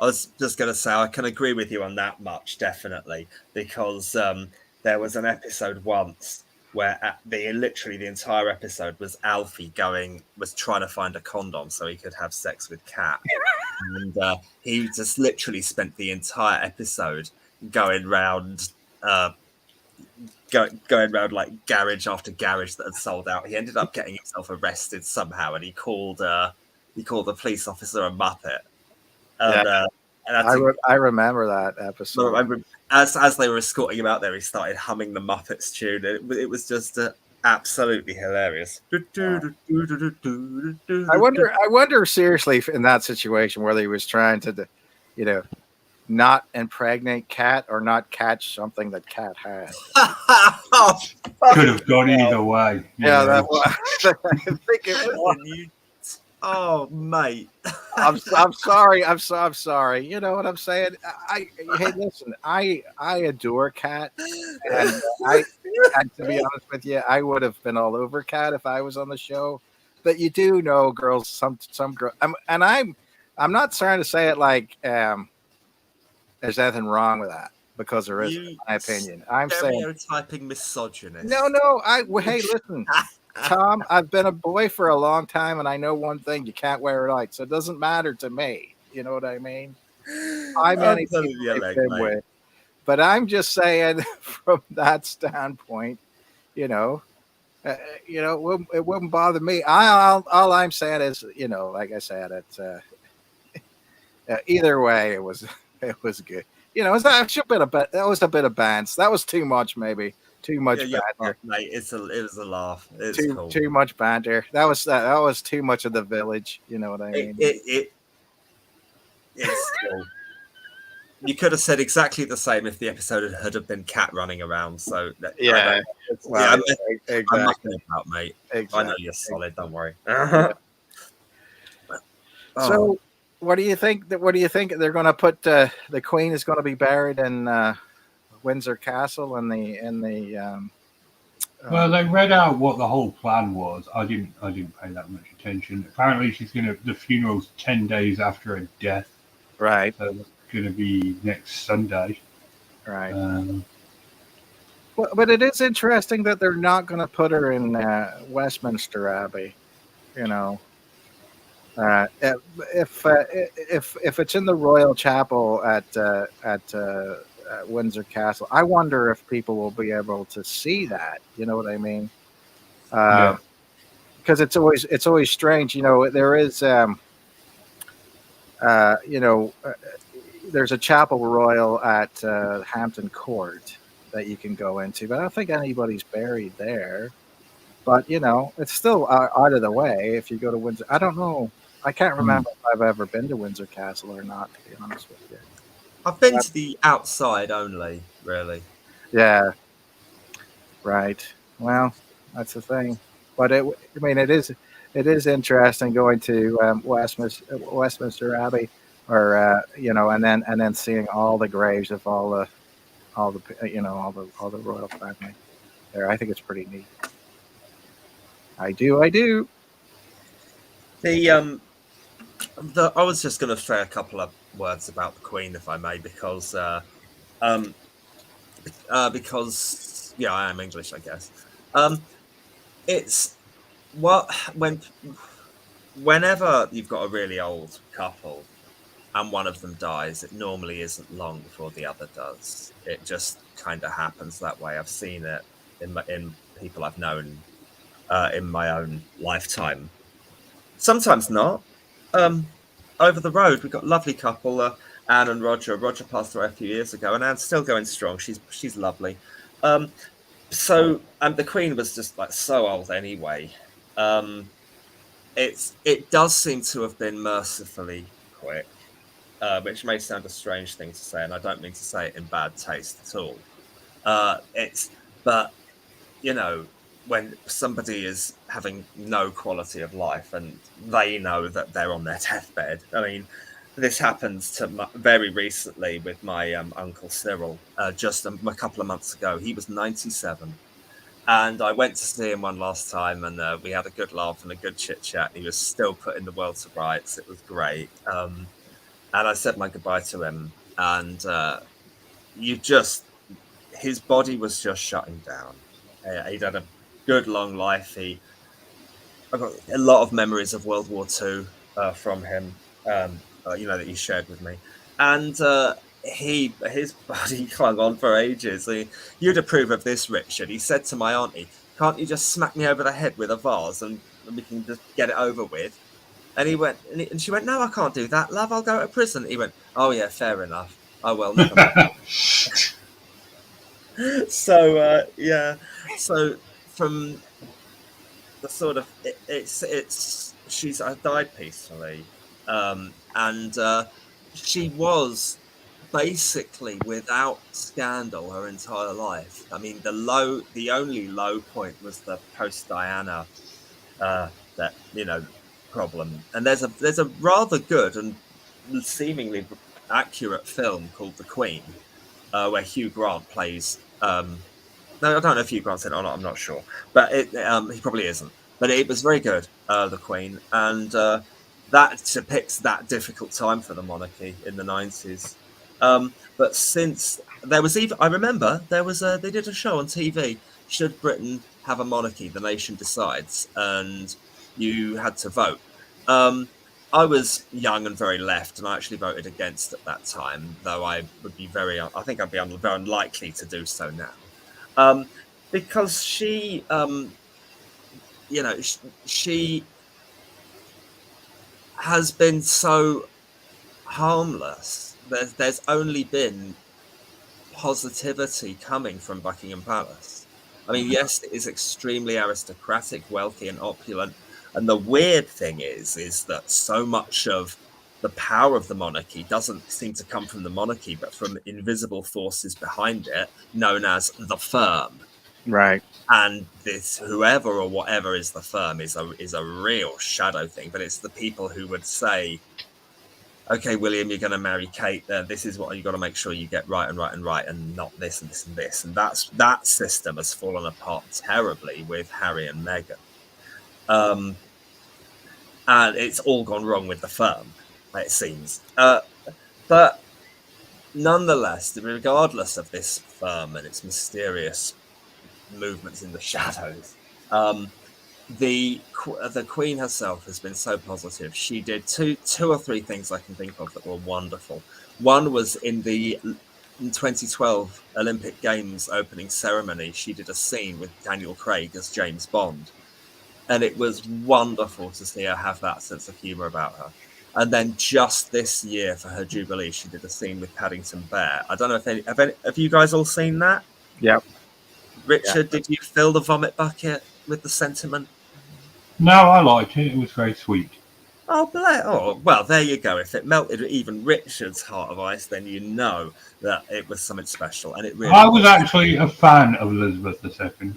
B: I was just going to say, I can agree with you on that much, definitely, because there was an episode once where literally the entire episode was Alfie was trying to find a condom so he could have sex with Kat. And he just literally spent the entire episode going round like garage after garage that had sold out. He ended up getting himself arrested somehow, and he called the police officer a muppet. And,
C: I remember that episode.
B: As they were escorting him out there, he started humming the Muppets tune. It was just absolutely hilarious.
C: I wonder seriously in that situation whether he was trying to, not impregnate Kat or not catch something that Kat had.
A: Could have gone either way.
C: Yeah, that was. I think it was.
B: Oh, mate.
C: I'm sorry. I'm sorry. You know what I'm saying? Hey, listen. I adore Kat, and to be honest with you, I would have been all over Kat if I was on the show. But you do know, girls. Some girls, and I'm not trying to say it like there's anything wrong with that, because there is, in my opinion. I'm saying
B: stereotyping misogynist.
C: No. Hey, listen. Tom, I've been a boy for a long time, and I know one thing: you can't wear it out, so it doesn't matter to me. You know what I mean? I'm anything with, but I'm just saying from that standpoint, it wouldn't bother me. All I'm saying is, like I said, it's either way, it was good. That was a bit of bands. That was too much, maybe. Too much banter,
B: mate. It was a laugh. It's cool.
C: Too much banter. That was too much of the village. You know what I mean?
B: It's cool. you could have said exactly the same if the episode had been cat running around. So
C: yeah,
B: I'm
C: exactly.
B: nothing about, mate.
C: Exactly.
B: I know you're solid. Don't worry.
C: Yeah. So, what do you think? What do you think they're going to put? The Queen is going to be buried in Windsor Castle,
A: well, they read out what the whole plan was. I didn't pay that much attention. Apparently, the funeral's 10 days after her death.
C: right.
A: So it's going to be next Sunday.
C: Right. But it is interesting that they're not going to put her in Westminster Abbey. You know, if it's in the Royal Chapel at Windsor Castle, I wonder if people will be able to see that. You know what I mean?
A: Yeah.
C: Because it's always strange. You know, there is there's a chapel royal at Hampton Court that you can go into, but I don't think anybody's buried there. But you know, it's still out of the way if you go to Windsor. I don't know. I can't remember if I've ever been to Windsor Castle or not, to be honest with you.
B: I've been to the outside only, really.
C: Yeah. Right. Well, that's the thing. But it is interesting going to Westminster Abbey, or and then seeing all the graves of all the royal family there. I think it's pretty neat. I do.
B: I was just going to say a couple of words about the Queen, if I may, because I am English, I guess. It's whenever you've got a really old couple and one of them dies, it normally isn't long before the other does. It just kind of happens that way. I've seen it in people I've known in my own lifetime. Sometimes not. Over the road, we've got a lovely couple, Anne and Roger. Roger passed away a few years ago, and Anne's still going strong. She's lovely. So the Queen was just like so old anyway. It does seem to have been mercifully quick, which may sound a strange thing to say, and I don't mean to say it in bad taste at all. But you know, when somebody is having no quality of life and they know that they're on their deathbed. I mean, this happened very recently with my uncle Cyril, just a couple of months ago. He was 97. And I went to see him one last time, and we had a good laugh and a good chit chat. He was still putting the world to rights. It was great. And I said my goodbye to him, and his body was just shutting down. He'd had a good long life. I've got a lot of memories of World War II from him, that he shared with me, and his body clung on for ages. You'd approve of this, Richard. He said to my auntie, "Can't you just smack me over the head with a vase and we can just get it over with?" And he went, and she went, "No, I can't do that, love. I'll go to prison." He went, "Oh yeah, fair enough. Oh well, never mind." So so from the sort of she's died peacefully, and she was basically without scandal her entire life. I mean, the only low point was the post Diana problem. And there's a rather good and seemingly accurate film called The Queen, where Hugh Grant plays. No, I don't know if Hugh Grant's in it or not. I'm not sure, but he probably isn't. But it was very good, The Queen, and that depicts that difficult time for the monarchy in the 90s. But since there was I remember they did a show on TV. Should Britain have a monarchy? The nation decides, and you had to vote. I was young and very left, and I actually voted against at that time, though I think I'd be very unlikely to do so now. Because she has been so harmless. There's only been positivity coming from Buckingham Palace. I mean, yes, it is extremely aristocratic, wealthy, and opulent. And the weird thing is that so much of the power of the monarchy doesn't seem to come from the monarchy, but from invisible forces behind it, known as the firm.
C: Right.
B: And this whoever or whatever is the firm is a real shadow thing, but it's the people who would say, okay, William, you're going to marry Kate. This is what you got to make sure you get right, and not this and this and this. And that system has fallen apart terribly with Harry and Meghan. And it's all gone wrong with the firm, it seems. But nonetheless, regardless of this firm and its mysterious movements in the shadows, the Queen herself has been so positive. She did two or three things I can think of that were wonderful. One was in the 2012 Olympic Games opening ceremony. She did a scene with Daniel Craig as James Bond, and it was wonderful to see her have that sense of humor about her. And then just this year for her Jubilee, she did a scene with Paddington Bear. I don't know if have you guys all seen that?
C: Yep.
B: Richard, did you fill the vomit bucket with the sentiment?
A: No, I liked it. It was very sweet.
B: Oh, well, there you go. If it melted even Richard's heart of ice, then you know that it was something special. And it really
A: I was actually a fan of Elizabeth II.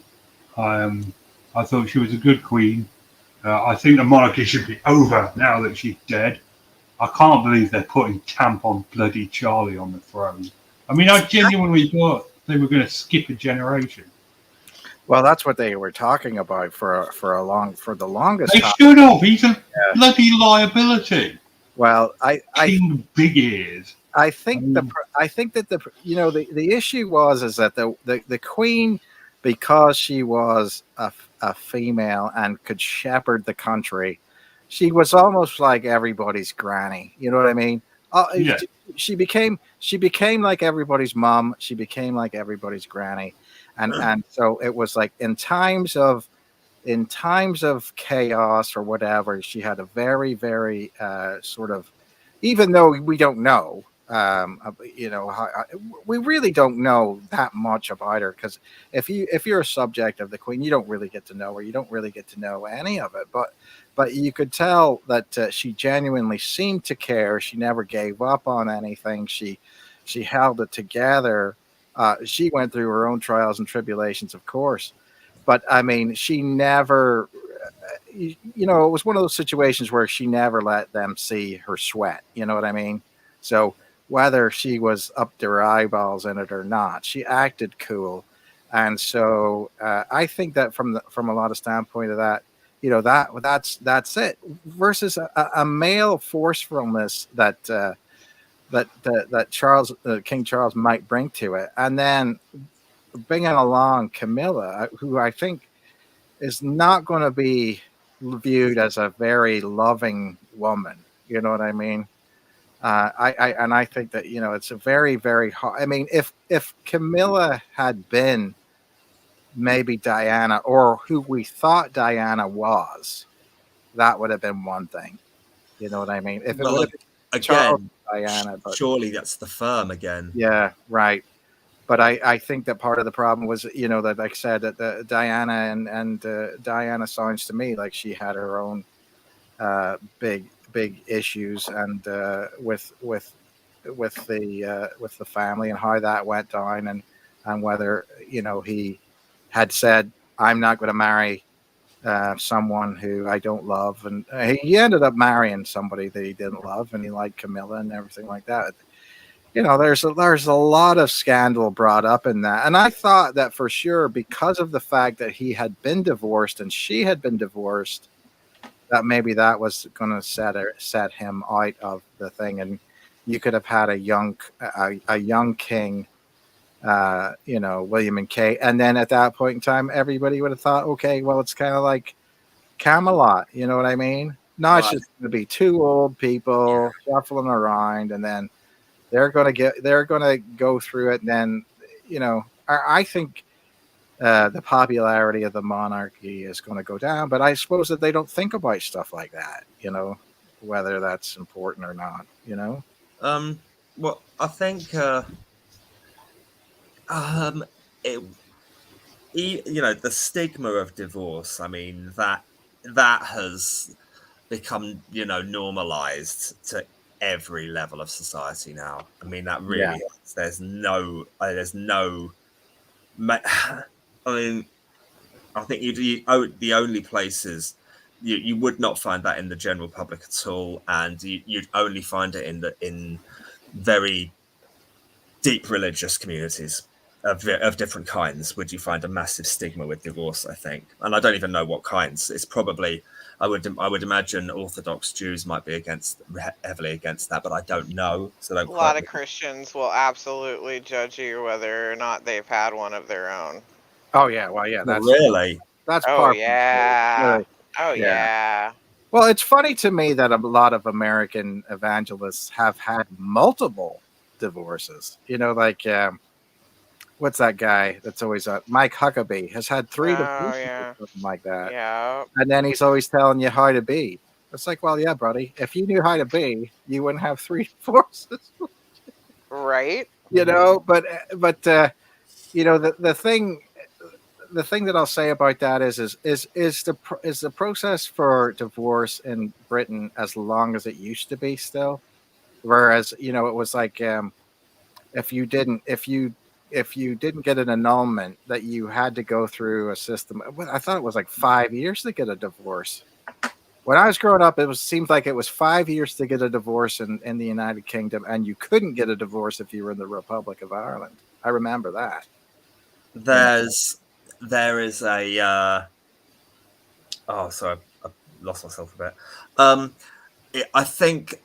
A: I thought she was a good queen. I think the monarchy should be over now that she's dead. I can't believe they're putting tampon bloody Charlie on the throne. I mean, I genuinely thought they were going to skip a generation.
C: Well, that's what they were talking about for the longest time.
A: They should have. He's a bloody liability.
C: Well,
A: King Big Ears.
C: I think that the issue is that the Queen, because she was a female and could shepherd the country, she was almost like everybody's granny. You know what I mean?
A: Yeah.
C: She became like everybody's mom. She became like everybody's granny, and so it was like in times of chaos or whatever, she had a very, very sort of, even though we don't know, we really don't know that much about her, because if you're a subject of the Queen, you don't really get to know her. You don't really get to know any of it, but you could tell that she genuinely seemed to care. She never gave up on anything. She held it together. She went through her own trials and tribulations, of course, but I mean, she never, it was one of those situations where she never let them see her sweat. You know what I mean? So whether she was up to her eyeballs in it or not, she acted cool. And so I think that from a lot of standpoint of that, that's it. Versus a male forcefulness that King Charles might bring to it, and then bringing along Camilla, who I think is not going to be viewed as a very loving woman. You know what I mean? I think that it's a very, very hard. I mean, if Camilla had been maybe Diana, or who we thought Diana was, that would have been one thing. You know what I mean? If it would have been Charles, Diana, but
B: surely that's the firm again.
C: Yeah, right. But I think that part of the problem was, that, like I said, that the Diana and Diana sounds to me like she had her own big issues, and with the family and how that went down, and whether he had said, I'm not going to marry someone who I don't love, and he ended up marrying somebody that he didn't love, and he liked Camilla and everything like that. There's a lot of scandal brought up in that, and I thought that for sure, because of the fact that he had been divorced and she had been divorced, that maybe that was going to set him out of the thing, and you could have had a young king, William and Kate, and then at that point in time, everybody would have thought, okay, well, it's kind of like Camelot, you know what I mean? Now it's just going to be two old people shuffling around, and then they're going to go through it, and then I think the popularity of the monarchy is going to go down, but I suppose that they don't think about stuff like that, whether that's important or not,
B: Well, I think the stigma of divorce, I mean, that has become normalized to every level of society now. I mean, that really is. There's no. I mean, I think the only places you would not find that in the general public at all, and you'd only find it in very deep religious communities of different kinds would you find a massive stigma with divorce, I think. And I don't even know what kinds. It's probably, I would imagine Orthodox Jews might be heavily against that, but I don't know. So
D: a lot of Christians will absolutely judge you whether or not they've had one of their own.
C: Oh yeah, well yeah, that's
B: really
C: that's
D: part. Yeah. Oh
C: yeah.
D: yeah.
C: Well, it's funny to me that a lot of American evangelists have had multiple divorces. You know, like what's that guy that's always Mike Huckabee has had 3 divorces or something like that.
D: Yeah.
C: And then he's always telling you how to be. It's like, well, yeah, buddy, if you knew how to be, you wouldn't have 3 divorces.
D: Right.
C: You know, but you know, the thing that I'll say about that is the process for divorce in Britain as long as it used to be still, whereas, you know, it was like if you didn't get an annulment, that you had to go through a system. I thought it was like 5 years to get a divorce. When I was growing up, seemed like it was 5 years to get a divorce in the United Kingdom, and you couldn't get a divorce if you were in the Republic of Ireland. I remember that.
B: There is a sorry, I lost myself a bit. I think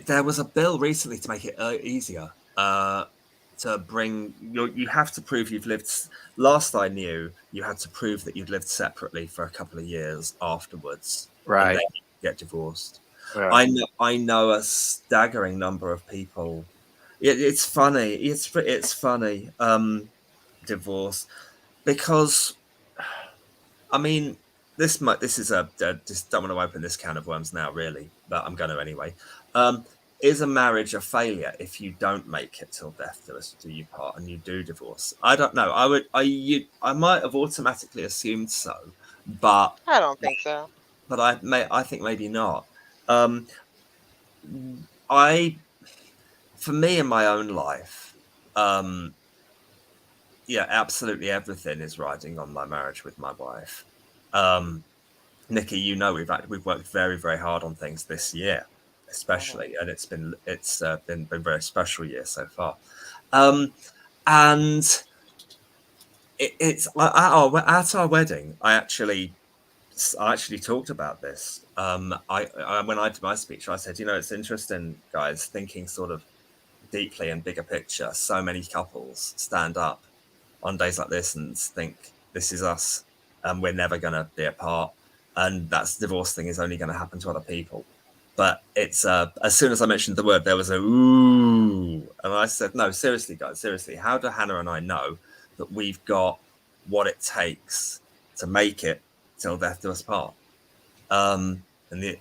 B: there was a bill recently to make it easier to bring you have to prove you've lived. Last I knew, you had to prove that you'd lived separately for a couple of years afterwards,
C: right?
B: And then you get divorced.
C: Yeah.
B: I know a staggering number of people. It's funny. It's funny. Divorce, because I mean, this is just don't want to open this can of worms now, really, but I'm going to anyway. Is a marriage a failure if you don't make it till death do us do you part and you do divorce? I don't know. I might have automatically assumed so, but
D: I don't think so.
B: But I think maybe not. For me in my own life, yeah, absolutely everything is riding on my marriage with my wife. Niki, you know, we've worked very, very hard on things this year, especially, and it's been a very special year so far. And it's at our wedding, I actually talked about this. I when I did my speech, I said, you know, it's interesting, guys, thinking sort of deeply and bigger picture. So many couples stand up on days like this and think this is us and we're never going to be apart, and that divorce thing is only going to happen to other people. But it's as soon as I mentioned the word, there was a ooh, and I said, no, seriously, guys, seriously, how do Hannah and I know that we've got what it takes to make it till death do us part? And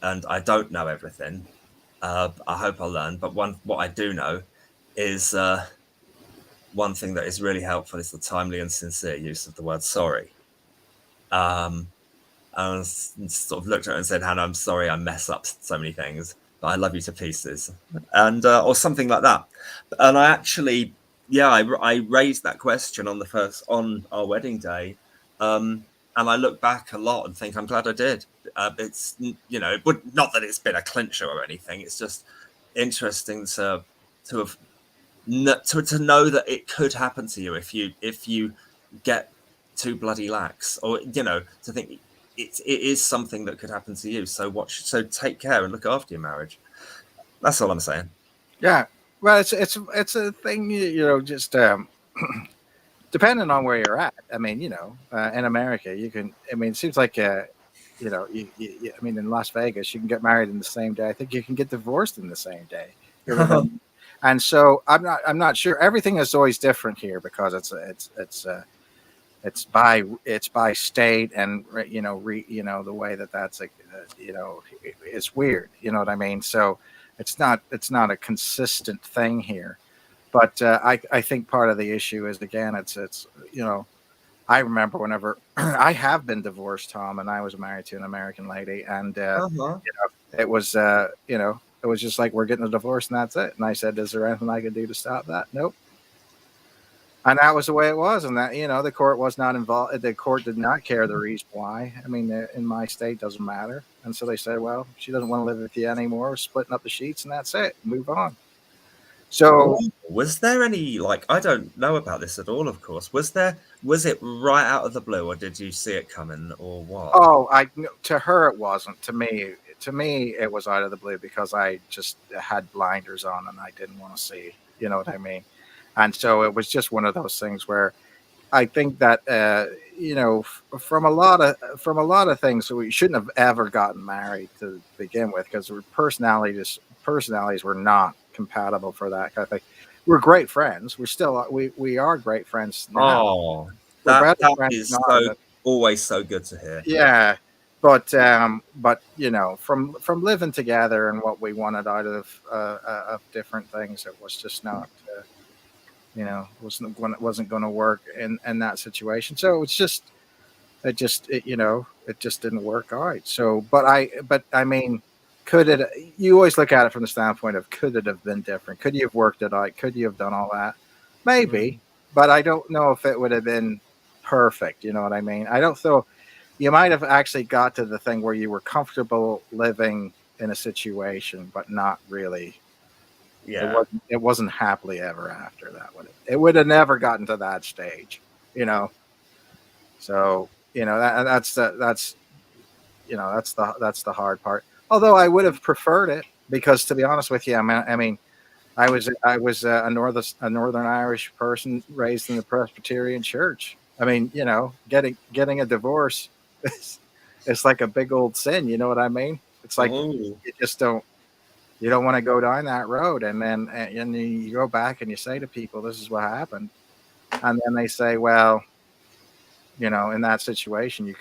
B: I don't know everything. I hope I'll learn, but what I do know is one thing that is really helpful is the timely and sincere use of the word sorry. I sort of looked at her and said, Hannah, I'm sorry I mess up so many things, but I love you to pieces, and or something like that. And I actually, I raised that question on our wedding day, and I look back a lot and think I'm glad I did. It's, you know, not that it's been a clincher or anything. It's just interesting to know that it could happen to you if you get too bloody lax, or, you know, to think it is something that could happen to you. So take care and look after your marriage. That's all I'm saying.
C: Yeah, well, it's a thing, you know, just depending on where you're at. I mean, you know, in America, you can. I mean, it seems like you know, I mean, in Las Vegas, you can get married in the same day. I think you can get divorced in the same day. And so I'm not sure. Everything is always different here because it's by state, and you know the way that's like, you know, it's weird. You know what I mean? So it's not a consistent thing here. But I think part of the issue is, again, it's you know, I remember whenever I have been divorced, Tom, and I was married to an American lady, and you know, it was you know, It was just like, we're getting a divorce and that's it. And I said, is there anything I can do to stop that? Nope. And that was the way it was. And that, the court was not involved. The court did not care the reason why. I mean, in my state, doesn't matter. And so they said, well, she doesn't want to live with you anymore. We're splitting up the sheets and that's it. Move on. So
B: was there any, I don't know about this at all, of course. Was it right out of the blue, or did you see it coming, or what?
C: Oh, to her it wasn't. To me it was out of the blue, because I just had blinders on and I didn't want to see, you know what I mean? And so it was just one of those things where I think that from a lot of things, we shouldn't have ever gotten married to begin with, because personalities were not compatible for that kind of thing. We're great friends. We are great friends now.
B: Oh, that is always so good to hear.
C: Yeah, but from living together and what we wanted out of different things, it was just not. Wasn't going to work in that situation. So it just didn't work out. So, but I mean, could it? You always look at it from the standpoint of, could it have been different? Could you have worked it out? Could you have done all that? Maybe, but I don't know if it would have been perfect. You know what I mean? I don't feel you might have actually got to the thing where you were comfortable living in a situation, but not really.
B: Yeah,
C: it wasn't happily ever after that. It would have never gotten to that stage, So that's the hard part. Although I would have preferred it, because, to be honest with you, I mean, I was a Northern Irish person raised in the Presbyterian Church. I mean, getting a divorce is like a big old sin. You know what I mean? It's like you just don't. You don't want to go down that road, and then you go back and you say to people, "This is what happened," and then they say, "Well, in that situation, you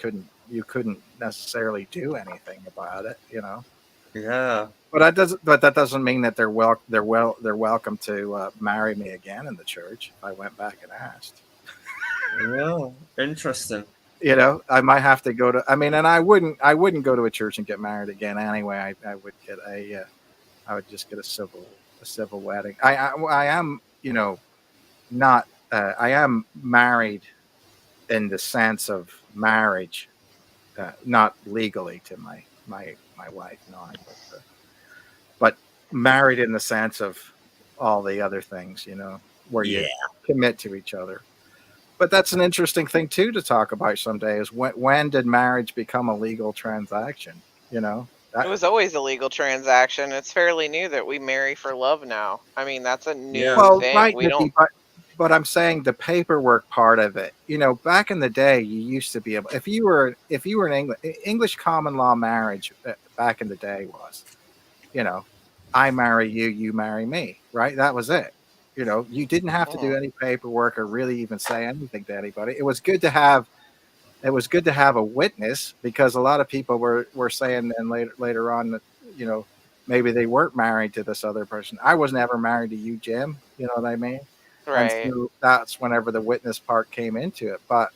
C: couldn't necessarily do anything about it,"
B: Yeah.
C: But that doesn't mean that they're welcome to marry me again in the church if I went back and asked.
B: Yeah, interesting.
C: I might have to go to. I mean, and I wouldn't go to a church and get married again anyway. I would get I would just get a civil wedding. I am, not. I am married in the sense of marriage, not legally to my wife, no, but married in the sense of all the other things, where you commit to each other. But that's an interesting thing too to talk about someday. Is when did marriage become a legal transaction?
D: It was always a legal transaction. It's fairly new that we marry for love now. I mean, that's a new thing.
C: Right,
D: we don't.
C: But I'm saying the paperwork part of it. Back in the day, you used to be able, if you were in English common law marriage back in the day was, I marry you, you marry me, right? That was it. You didn't have to do any paperwork or really even say anything to anybody. It was good to have a witness, because a lot of people were saying then later on that, maybe they weren't married to this other person. I was never married to you, Jim. You know what I mean?
D: Right.
C: And so that's whenever the witness part came into it. But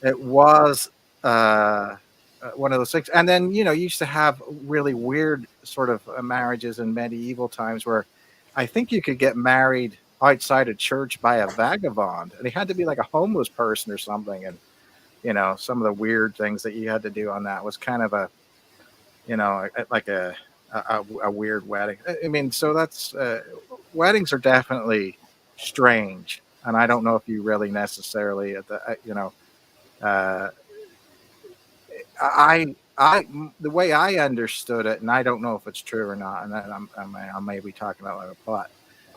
C: it was one of those things. And then, you used to have really weird sort of marriages in medieval times where I think you could get married outside a church by a vagabond. And he had to be like a homeless person or something. And, some of the weird things that you had to do on that was kind of a weird wedding. I mean, so that's weddings are definitely strange, and I don't know if you really necessarily I the way I understood it, and I don't know if it's true or not, and I may be talking about like a plot,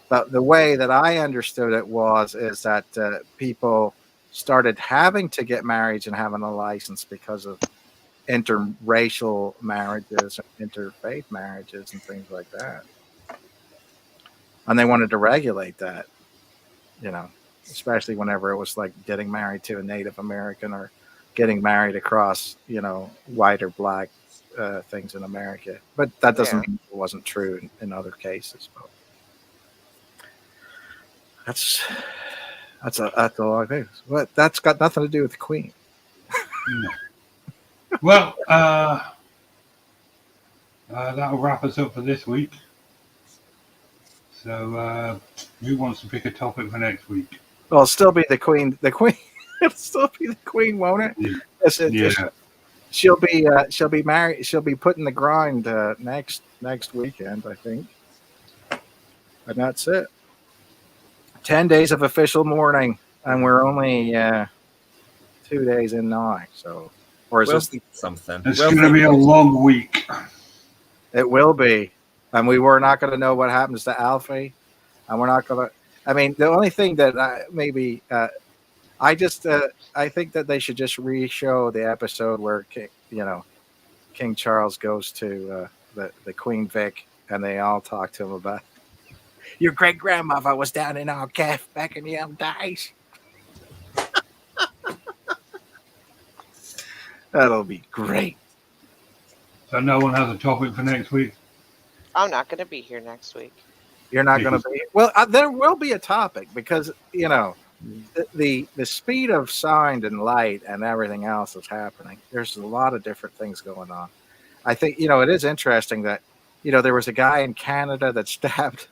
C: but the way that I understood it is that people started having to get married and having a license because of interracial marriages, interfaith marriages, and things like that, and they wanted to regulate that, especially whenever it was like getting married to a Native American or getting married across, white or black things in America. But that doesn't mean it wasn't true in other cases. But that's a lot of things. But that's got nothing to do with the Queen.
A: Well, that'll wrap us up for this week. So, who wants to pick a topic for next week?
C: Well, it'll still be the Queen. The Queen. It'll still be the Queen, won't it?
A: Yeah.
C: She'll be married. She'll be put in the grind next weekend, I think. And that's it. 10 days of official mourning, and we're only 2 days in now. So, or is this
B: something?
A: It's going to be a long week.
C: It will be, and we're not going to know what happens to Alfie, and we're not going to. I mean, the only thing that I think that they should just re-show the episode where King Charles goes to the Queen Vic, and they all talk to him about your great grandmother was down in our calf back in the old days. That'll be great.
A: So no one has a topic for next week?
D: I'm not going to be here next week.
C: You're not going to be? Well, there will be a topic because, the speed of sound and light and everything else is happening. There's a lot of different things going on. I think, it is interesting that, there was a guy in Canada that stabbed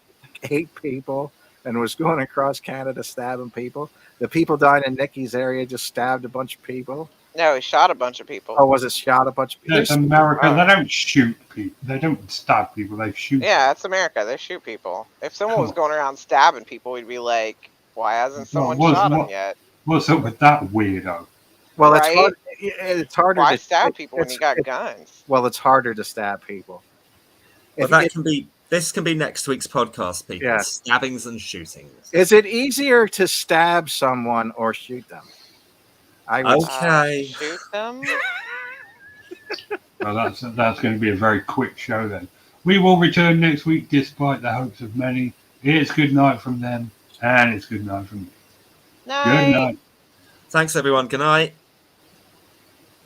C: 8 people and was going across Canada stabbing people. The people down in Niki's area just stabbed a bunch of people.
D: No, he shot a bunch of people.
C: Oh, was it shot a bunch of people?
A: It's America. They don't shoot people. They don't stab people. They shoot.
D: Yeah, it's America. They shoot people. If someone was going around stabbing people, we'd be like, why hasn't someone shot him yet?
A: What's up with that weirdo?
C: Well,
D: right?
C: it's harder
D: Why
C: to
D: stab people when you got guns?
C: Well, it's harder to stab people.
B: Well, this can be next week's podcast, people.
C: Yeah.
B: Stabbings and shootings.
C: Is it easier to stab someone or shoot them?
D: Shoot them.
A: Well, that's going to be a very quick show then. We will return next week, despite the hopes of many. It's good night from them, and it's good night from me.
D: Night.
A: Good night.
B: Thanks, everyone. Good night.